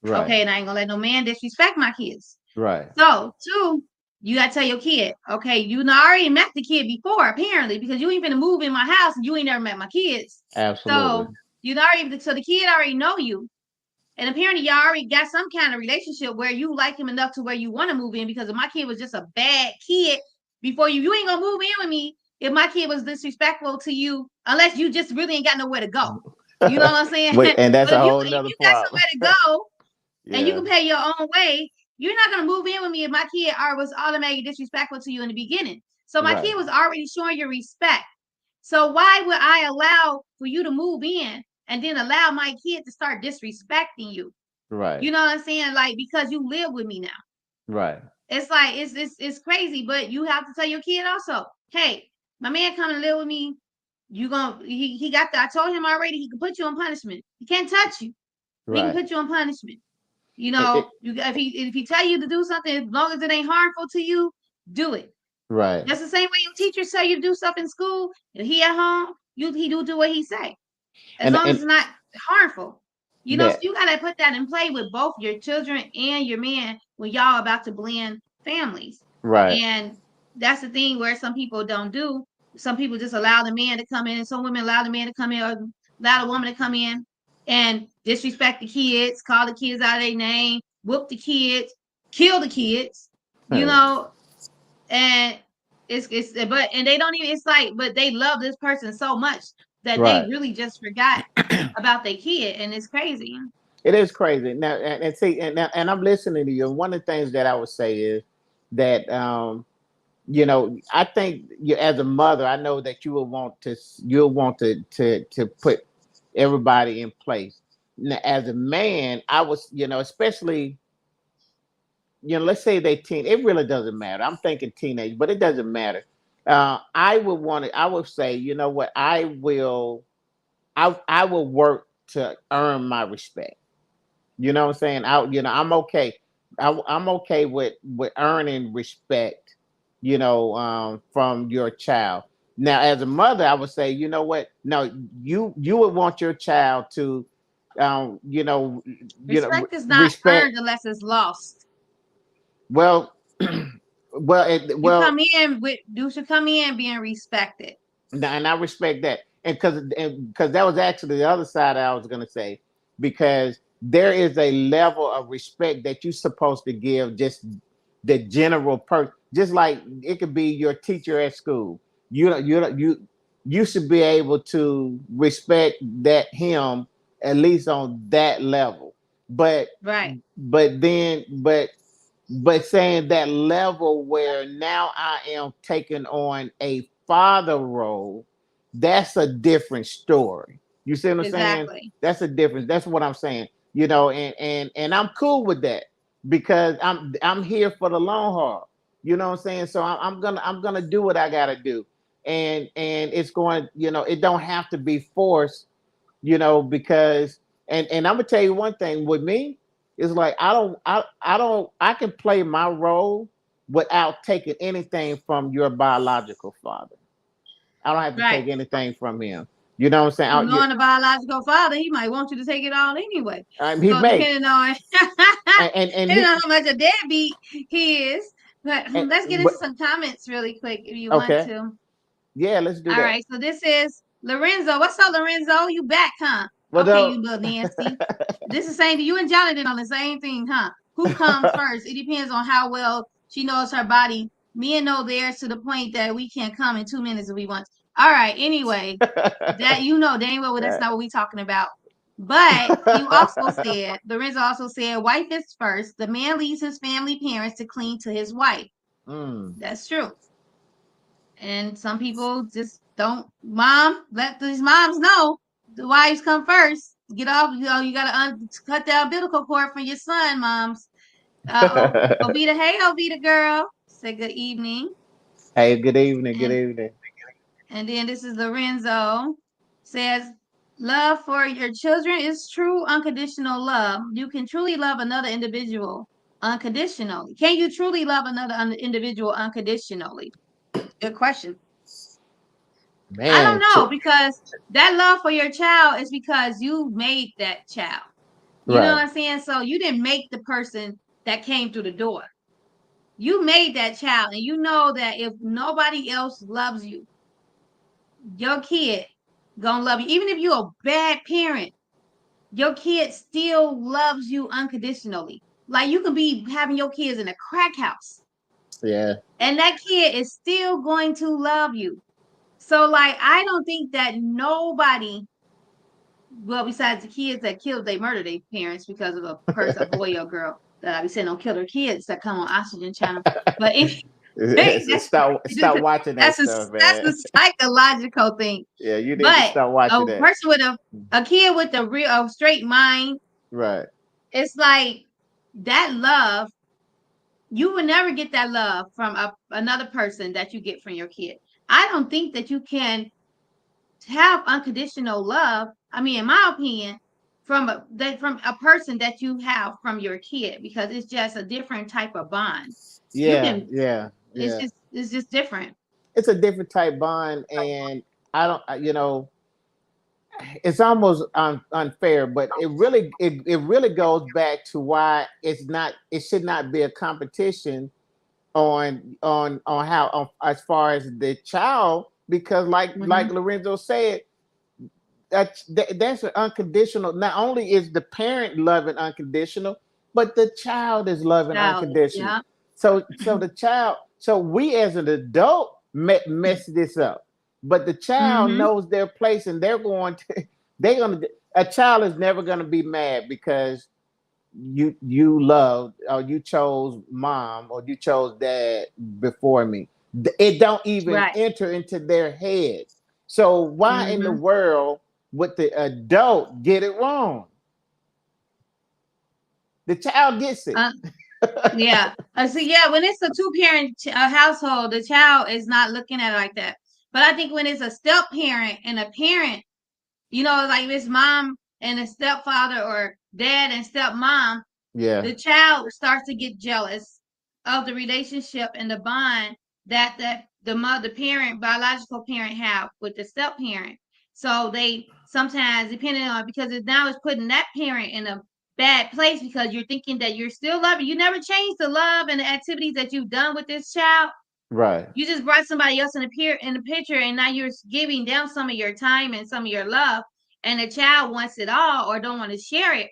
Right. Okay, and I ain't gonna let no man disrespect my kids. Right. So, two, you gotta tell your kid, okay, you already met the kid before, apparently, because you ain't gonna move in my house and you ain't never met my kids. Absolutely. So so the kid already know you. And apparently y'all already got some kind of relationship where you like him enough to where you want to move in because if my kid was just a bad kid before you ain't gonna move in with me if my kid was disrespectful to you, unless you just really ain't got nowhere to go. You know what I'm saying? Wait, and that's But a if whole you nother got problem. somewhere to go and you Yeah, can pay your own way, you're not gonna move in with me if my kid was automatically disrespectful to you in the beginning. So my right, kid was already showing you respect. So why would I allow for you to move in and then allow my kid to start disrespecting you? right, You know what I'm saying? Like, because you live with me now. right, It's like it's crazy, but you have to tell your kid also, hey, my man come and live with me. You gonna he got I told him already he can put you on punishment. He can't touch you. He can right. put you on punishment. You It, know, it, you if he tell you to do something, as long as it ain't harmful to you, do it. right. Just the same way your teachers tell you to do stuff in school, and he at home, he do what he say. As long as And it's not harmful. You know, so that you gotta put that in play with both your children and your man when y'all about to blend families. right, And that's the thing where some people don't do. Some people just allow the man to come in, and some women allow the man to come in, or allow the woman to come in and disrespect the kids, call the kids out of their name, whoop the kids, kill the kids, you know, and it's but and they don't even it's like but they love this person so much that they right. really just forgot about their kid, and it's crazy. It is crazy now, and see, and I'm listening to you. And one of the things that I would say is that I think you, as a mother, I know that you'll want to put everybody in place. Now, as a man, I was, especially, let's say they teen. It really doesn't matter. I'm thinking teenage, but it doesn't matter. I would want to. I would say, you know what? I will work to earn my respect. You know what I'm saying? I'm okay. I'm okay with earning respect. From your child. Now, as a mother, I would say, you know what? No, you would want your child to, um, you know, Respect is not respect. earned unless it's lost. Well, You well, come in with you should come in being respected. and I respect that, and because that was actually the other side I was gonna say, because there is a level of respect that you're supposed to give just the general person, just like it could be your teacher at school. You should be able to respect that him at least on that level, but Right. but saying that level where now I am taking on a father role, that's a different story. You see what I'm saying? Exactly. That's a difference. That's what I'm saying. And I'm cool with that because I'm here for the long haul. You know what I'm saying? So I'm gonna do what I gotta do, and it's going. It don't have to be forced. Because and I'm gonna tell you one thing with me, it's like I can play my role without taking anything from your biological father. I don't have to Right. take anything from him. You know what I'm saying? Well, knowing the biological father, he might want you to take it all anyway. He So may, depending on and depending on how much a deadbeat he is. But and, let's get into but some comments really quick if you want okay, to. yeah, let's do All that. right, so this is Lorenzo. What's up, Lorenzo? You back, huh? What Okay, you up? little Nancy. This is saying you and Jonathan on the same thing, huh? Who comes first? It depends on how well she knows her body. Men know theirs to the point that we can come in 2 minutes if we want. All right, anyway, that dang well that's not what we talking about. But you also said, Lorenzo also said, wife is first. The man leaves his family parents to cling to his wife. Mm. That's true. And some people just don't. Mom, let these moms know the wives come first. Get off. You gotta cut the umbilical cord for your son, moms. Ovita, hey, Ovita girl. Say good evening. Hey, good evening. Good And evening. and then this is Lorenzo. Says love for your children is true unconditional love. You can truly love another individual unconditionally. Can you truly love another individual unconditionally? Good question. I don't Man, know because that love for your child is because you made that child. You know right. what I'm saying? So you didn't make the person that came through the door. You made that child, and you know that if nobody else loves you, your kid gonna love you. Even if you're a bad parent, your kid still loves you unconditionally. Like you could be having your kids in a crack house, Yeah. and that kid is still going to love you. So like I don't think that nobody, well, besides the kids that killed, they murdered their parents because of a boy or girl that I be saying don't kill their kids that come on Oxygen Channel. But if that's Stop watching that that's a stuff, that's man. a psychological thing. Yeah, you need to But stop watching a that. person with a kid with a real a straight mind, Right. it's like that love. You will never get that love from another person that you get from your kid. I don't think that you can have unconditional love. I mean, in my opinion, from a person that you have from your kid, because it's just a different type of bond. You Yeah, can. yeah, It's yeah. just different. It's a different type bond, and I don't, you know, it's almost unfair, but it really goes back to why it should not be a competition on how as far as the child, because like Hmm. Lorenzo said, that's an unconditional. Not only is the parent loving unconditional, but the child is loving Child. unconditional. Yeah. So the child, so we as an adult mess this up, but the child Hmm. knows their place, and they're going to they're going to. A child is never going to be mad because you loved, or you chose mom, or you chose dad before me. It don't even Right. enter into their head. So why in the Hmm. world would the adult get it wrong? The child gets it. Uh, yeah. So yeah, when it's a two-parent household, the child is not looking at it like that. But I think when it's a step parent and a parent, like this mom and a stepfather or dad and stepmom, Yeah. the child starts to get jealous of the relationship and the bond that the mother parent, biological parent, have with the step parent. So they sometimes, depending on, because now it's putting that parent in a bad place, because you're thinking that you're still loving. You never changed the love and the activities that you've done with this child. Right. You just brought somebody else in the picture, and now you're giving them some of your time and some of your love, and the child wants it all or don't want to share it.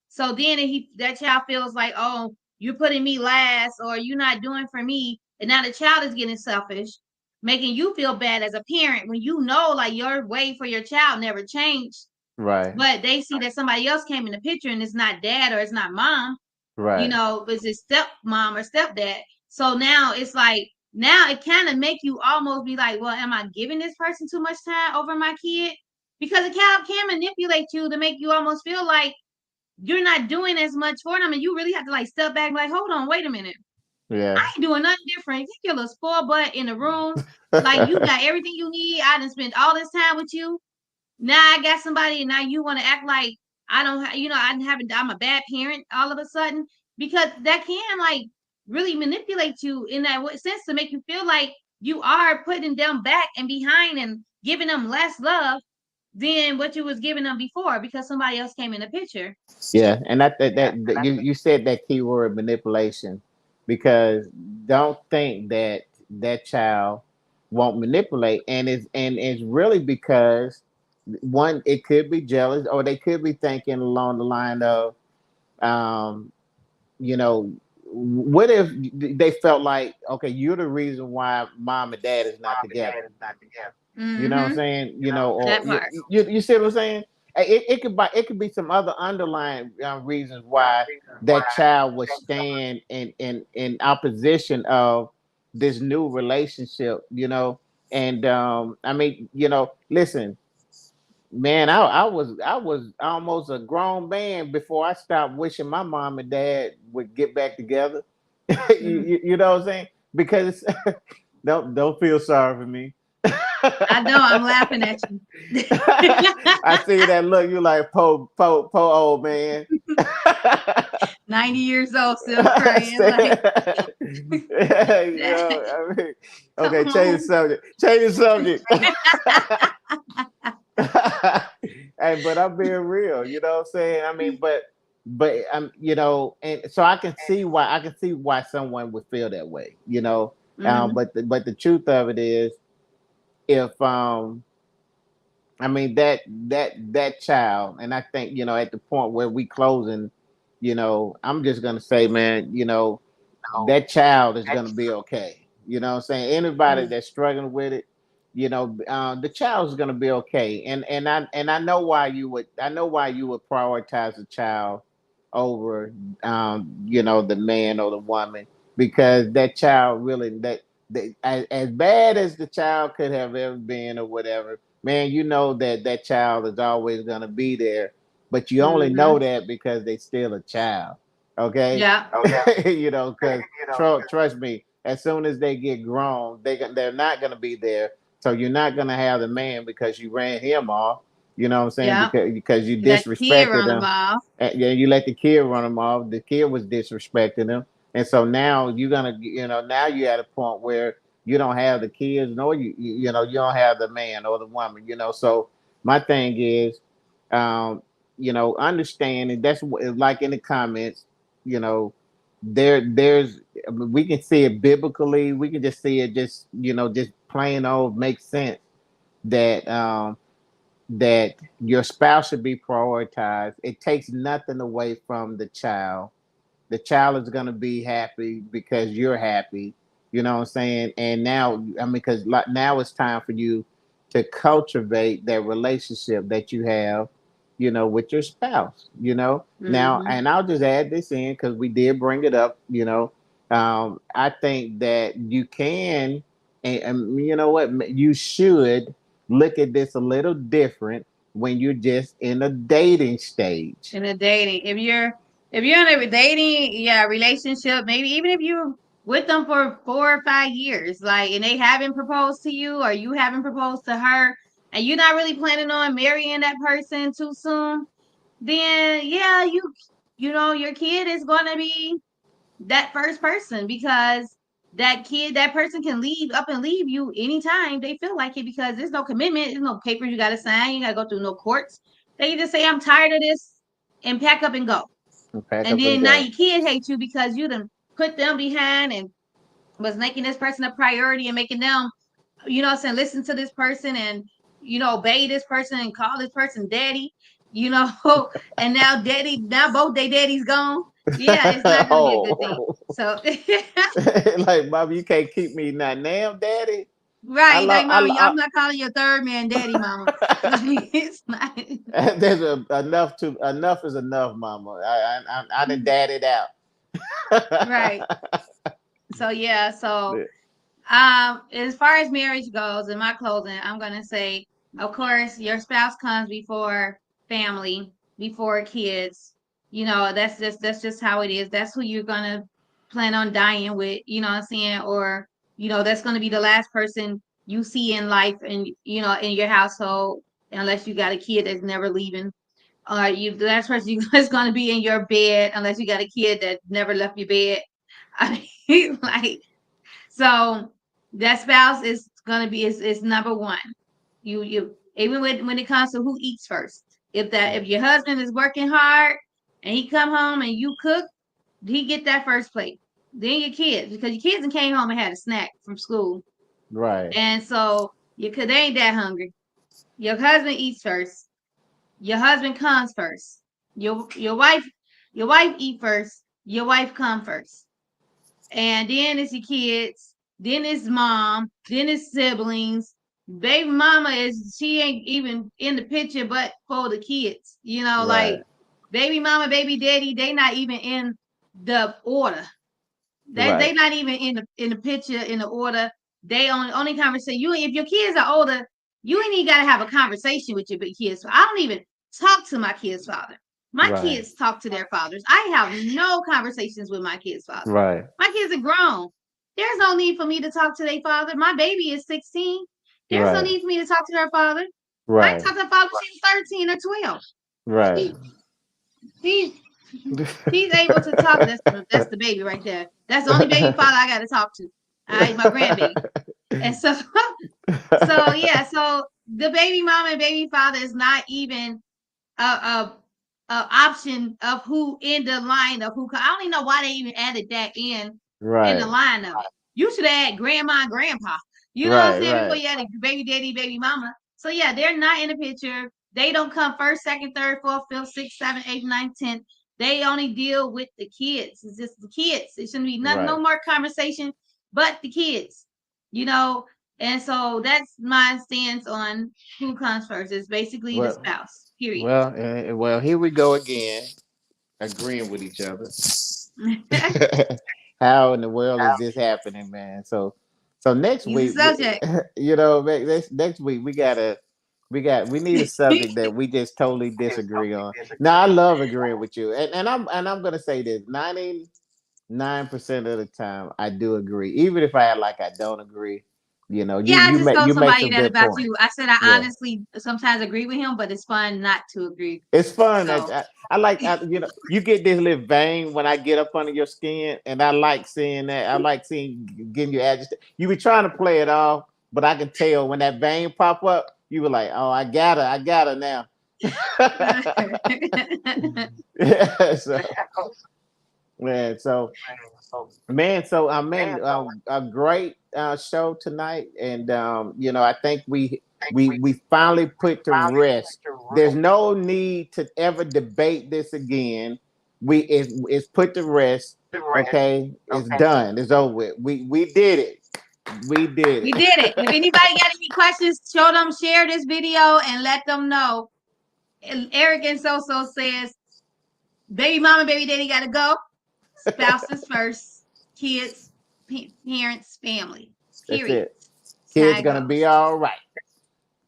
So then that child feels like, oh, you're putting me last, or you're not doing for me. And now the child is getting selfish, making you feel bad as a parent when you know like your way for your child never changed. Right. But they see that somebody else came in the picture and it's not dad or it's not mom, Right. it's his stepmom or stepdad. So now it's like, now it kind of make you almost be like, well, am I giving this person too much time over my kid? Because the child can manipulate you to make you almost feel like you're not doing as much for them, and you really have to like step back and like, hold on, wait a minute. I Yeah. ain't doing nothing different. You get a little spoiled butt in the room. Like you got everything you need. I done spent all this time with you. Now I got somebody, and now you want to act like I don't I'm a bad parent all of a sudden, because that can like really manipulate you in that sense to make you feel like you are putting them back and behind and giving them less love than what you was giving them before because somebody else came in the picture. Yeah, and that you said that keyword manipulation, because don't think that that child won't manipulate, and it's really because one, it could be jealous, or they could be thinking along the line of, um, you know, what if they felt like, okay, you're the reason why mom and dad is not together. You know what I'm Mm-hmm. saying? You know, or That part. you see what I'm saying? It could be some other underlying reasons why that child was staying in opposition of this new relationship. And I mean, listen, man, I was almost a grown man before I stopped wishing my mom and dad would get back together. Mm. You know what I'm saying? Because don't feel sorry for me. I know, I'm laughing at you. I see that look. You like po old man. 90 years old, still I crying. Like, I mean, okay, come change the on. subject. Change the subject. Hey, but I'm being real. You know what I'm saying? I mean, but and so I can see why someone would feel that way. Hmm. But the truth of it is, if I mean that child, and I think at the point where we closing, I'm just gonna say, man, that child is gonna be okay. You know what I'm saying? Anybody Yeah. that's struggling with it, the child's gonna be okay. And I know why you would prioritize the child over the man or the woman, because that child really as bad as the child could have ever been or whatever, man, that child is always gonna be there, but you only know Mm-hmm. that because they still a child. Okay. Yeah. Because trust me, as soon as they get grown, they're not gonna be there. So you're not gonna have the man because you ran him off. You know what I'm saying? Yeah. Because you You let the kid disrespected run them him. off. And yeah, you let the kid run him off. The kid was disrespecting him, and so now now you're at a point where you don't have the kids, nor you don't have the man or the woman. So my thing is, um, understanding that's like in the comments, you know, there's we can see it biblically. We can just see it just plain old makes sense that that your spouse should be prioritized. It takes nothing away from the child. The child is going to be happy because you're happy. You know what I'm saying? And now, I mean, because now it's time for you to cultivate that relationship that you have, with your spouse. Now, Mm-hmm. and I'll just add this in because we did bring it up. I think that you can, and you know what, you should look at this a little different when you're just in a dating stage. In a dating, if you're in a dating, yeah, relationship, maybe even if you're with them for 4 or 5 years, like, and they haven't proposed to you or you haven't proposed to her, and you're not really planning on marrying that person too soon, then yeah, your kid is gonna be that first person, because that person can leave up and leave you anytime they feel like it, because there's no commitment, there's no papers you gotta sign, you gotta go through no courts. They can just say, I'm tired of this, and pack up and go. And pack And up and then now go. your kid hates you because you done put them behind and was making this person a priority and making them, listen to this person and, obey this person and call this person daddy, you know, and now both their daddy's gone. Yeah, it's not going to be a good thing. Oh, So, like, Mom, you can't keep me not now, Daddy. I right. love, Like, I, mama, I'm not calling your third man daddy, mama. Like, it's not. there's enough is enough, Mama. I done daddied out. Right. So, yeah. So, as far as marriage goes, in my closing, I'm gonna say, of course, your spouse comes before family, before kids. That's just how it is. That's who you're gonna plan on dying with. You know what I'm saying? Or that's gonna be the last person you see in life, and in your household, unless you got a kid that's never leaving. The last person is gonna be in your bed, unless you got a kid that never left your bed. I mean, like, so that spouse is gonna be is number one. You even when it comes to who eats first. If your husband is working hard and he come home and you cook, he get that first plate. Then your kids, because your kids came home and had a snack from school, Right, and so cause they ain't that hungry. Your husband eats first. Your husband comes first. Your wife eat first. Your wife come first, and then it's your kids, then it's mom, then it's siblings. Baby mama she ain't even in the picture, but for the kids, right, like baby mama, baby daddy, they not even in the order. They right, not even in the picture in the order. They only conversation. If your kids are older, you ain't even gotta have a conversation with your big kids. So I don't even talk to my kids' father. My right, kids talk to their fathers. I have no conversations with my kids' father. right, My kids are grown. There's no need for me to talk to their father. My baby is 16. There's no right, need for me to talk to her father. I ain't right, talk to her father when she's 13 or 12. right. She, she, she's able to talk. That's the baby right there. That's the only baby father I got to talk to. All right, my grandbaby. And so, so yeah, so the baby mama and baby father is not even a option of who in the line of who. I don't even know why they even added that in the Right, line of it. You should add grandma and grandpa. You know what I'm right, saying? Before right, you add a baby daddy, baby mama. So yeah, they're not in the picture. They don't come first, second, third, fourth, fifth, sixth, seventh, eighth, ninth, tenth. They only deal with the kids. It's just the kids. It shouldn't be nothing, no right, more conversation but the kids. You know, And so that's my stance on who comes first. It's basically the Well, spouse. Period. well, here we go again, agreeing with each other. How in the world is this happening, man? So next Easy week, subject. next week we need a subject that we just totally disagree on. Now I love agreeing with you, and I'm gonna say this: 99% of the time I do agree, even if I don't agree. Yeah, I just told You make somebody some that good about points. you. I said I Yeah. honestly sometimes agree with him, but it's fun not to agree. It's fun. So I like, you get this little vein when I get up under your skin, and I like seeing that. I like seeing getting you agitated. You be trying to play it off, but I can tell when that vein pop up, you were like, "Oh, I got her now." Yeah, man, so a great show tonight, and I think we finally put to rest. There's no need to ever debate this again. It's put to rest. Okay, it's done. It's over with. We did it. We did we it. did it. If anybody got any questions, show them, share this video, and let them know. Eric and SoSo says, "Baby mama, baby daddy gotta go. Spouses first, kids, parents, family. That's Period. it. That's how Kids it gonna be goes. all right. It's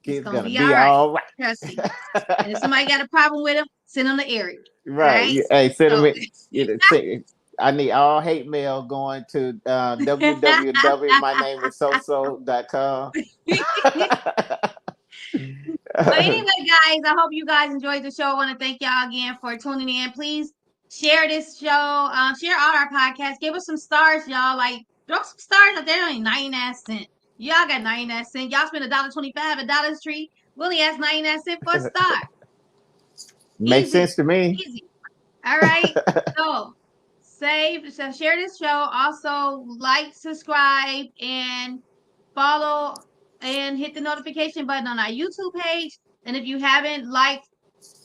Kids gonna gonna be all be right. all Trust me. And if right. somebody got a problem with them, send them to Eric. All Right. right. Hey, send So them it. I need all hate mail going to www.mynameissoso.com. But anyway, guys, I hope you guys enjoyed the show. I want to thank y'all again for tuning in. Please share this show. Share all our podcasts. Give us some stars, y'all. Like, throw some stars up there. Only 99 cents. Y'all got 99 cents. Y'all spend $1.25 at Dollar Tree. We only ask 99 cents for a star. Makes Easy. sense to me. Easy. All right. So share this show. Also, like, subscribe, and follow and hit the notification button on our YouTube page. And if you haven't liked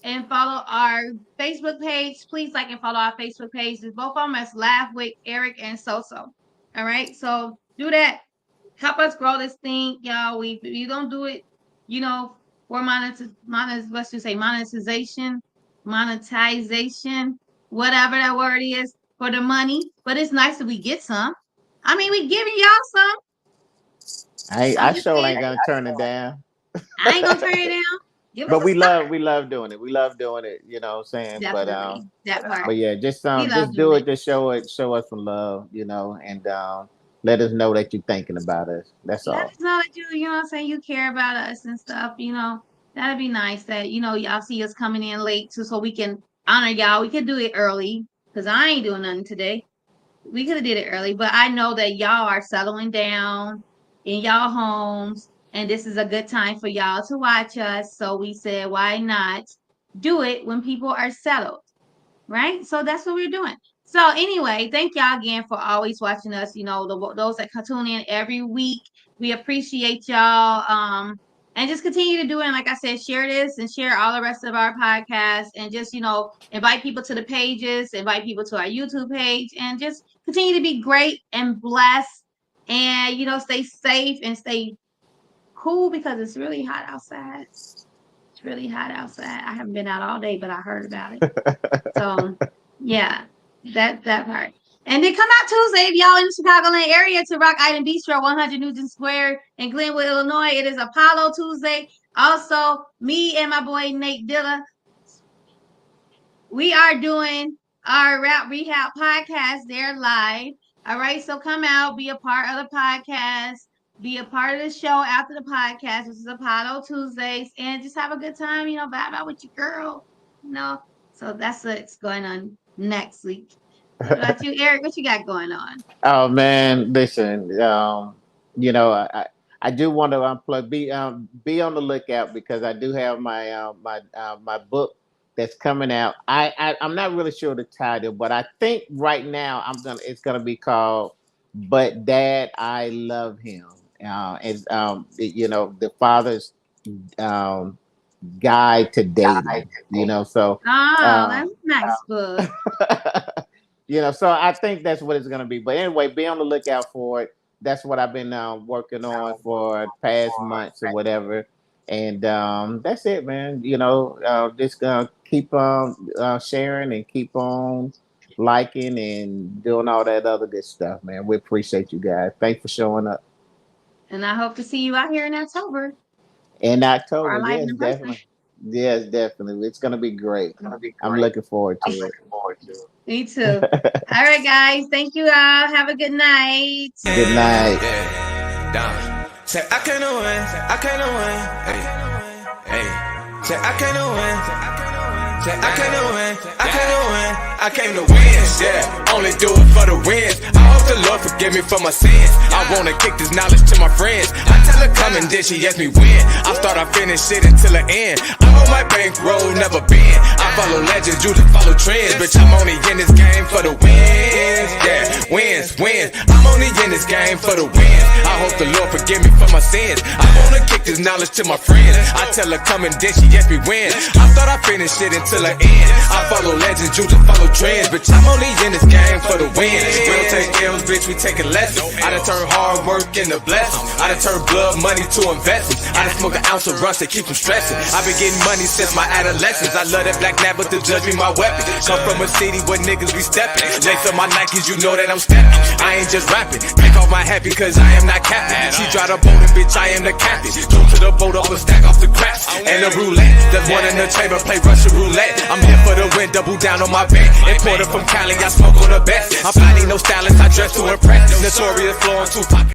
and follow our Facebook page, please like and follow our Facebook page. It's both of them as Laugh with Eric and SoSo. All right. So do that. Help us grow this thing, y'all. We don't do it, for monetization, whatever that word is, for the money. But it's nice that we get some. I mean, we giving y'all some. I'm I just sure saying, ain't gonna turn it down. I ain't gonna turn it down. Give us But a start. we love doing it. We love doing it, what I'm saying? Definitely. That part. But yeah, We love just do doing it it. to show us some love, and let us know that you're thinking about us. That's Let all. us know that you know what I'm saying, you care about us and stuff. That'd be nice that, y'all see us coming in late too, so we can honor y'all. We could do it early because I ain't doing nothing today. We could have did it early, but I know that y'all are settling down in y'all homes, and this is a good time for y'all to watch us. So we said, why not do it when people are settled? Right? So that's what we're doing. So anyway, thank y'all again for always watching us. Those that tune in every week, we appreciate y'all. And just continue to do it. And like I said, share this and share all the rest of our podcasts, and just invite people to the pages, invite people to our YouTube page, and just continue to be great and blessed. And stay safe and stay cool because it's really hot outside. It's really hot outside. I haven't been out all day, but I heard about it. So yeah, that part. And then come out Tuesday if y'all in the Chicagoland area to Rock Island Bistro, 100 Newton Square in Glenwood, Illinois. It is Apollo Tuesday. Also, me and my boy Nate Dilla, we are doing our Rap Rehab podcast there live. All right, so come out, be a part of the podcast, be a part of the show after the podcast, which is Apollo Tuesdays, and just have a good time, vibe out with your girl, So that's what's going on next week. What about you, Eric? What you got going on? Oh man, listen. I do want to unplug. Be on the lookout because I do have my book that's coming out. I'm not really sure the title, but I think right now it's gonna be called "But Dad, I Love Him." The father's um, guide to dating. So Oh, um, that's a nice book. so I think that's what it's going to be. But anyway, be on the lookout for it. that's what I've been working on for past months or whatever. And that's it, man. You know, just gonna keep on sharing and keep on liking and doing all that other good stuff, man. We appreciate you guys. Thanks for showing up. And I hope to see you out here in October. In Or October, live yes, in person. definitely. Yes, definitely. It's gonna be great. I'm looking forward to it. Me too. All right, guys. Thank you all. Have a good night. Good night. Down. Say I can't win, I can't win. Hey, hey. Say I can't win. Say I can't win, I can't win. I came to win, yeah. Only do it for the wins. I hope the Lord forgive me for my sins. I wanna kick this knowledge to my friends. I tell her come and then she ask me when. I start, I finish shit until the end. I'm on my bankroll, never been. I follow legends, you just follow trends. Bitch, I'm only in this game for the wins. Yeah, wins, wins. I'm only in this game for the wins. I hope the Lord forgive me for my sins. I wanna kick this knowledge to my friends. I tell her come and then she ask me when. I thought I finished shit until the end. I follow legends, you just follow trends. Bitch, I'm only in this game for the wins. We don't take L's, bitch, we taking lessons. I done turn hard work into blessings. I done turn blood money to investments. I done smoke an ounce of rust to keep from stressing. I've been getting money since my adolescence. I love that black nap, but the judge me my weapon. Come from a city where niggas be stepping. Lace up my Nikes, you know that I'm stepping. I ain't just rapping. Take off my hat because I am not captain. She drive the boat and bitch, I am the captain. Throw to the boat up and stack off the craps. And the roulette, there's one in the chamber, play Russian roulette. I'm here for the win, double down on my bet. Imported from Cali, I smoke on the best. I'm finding no stylist, I dress to impress. Notorious flowing Tupac.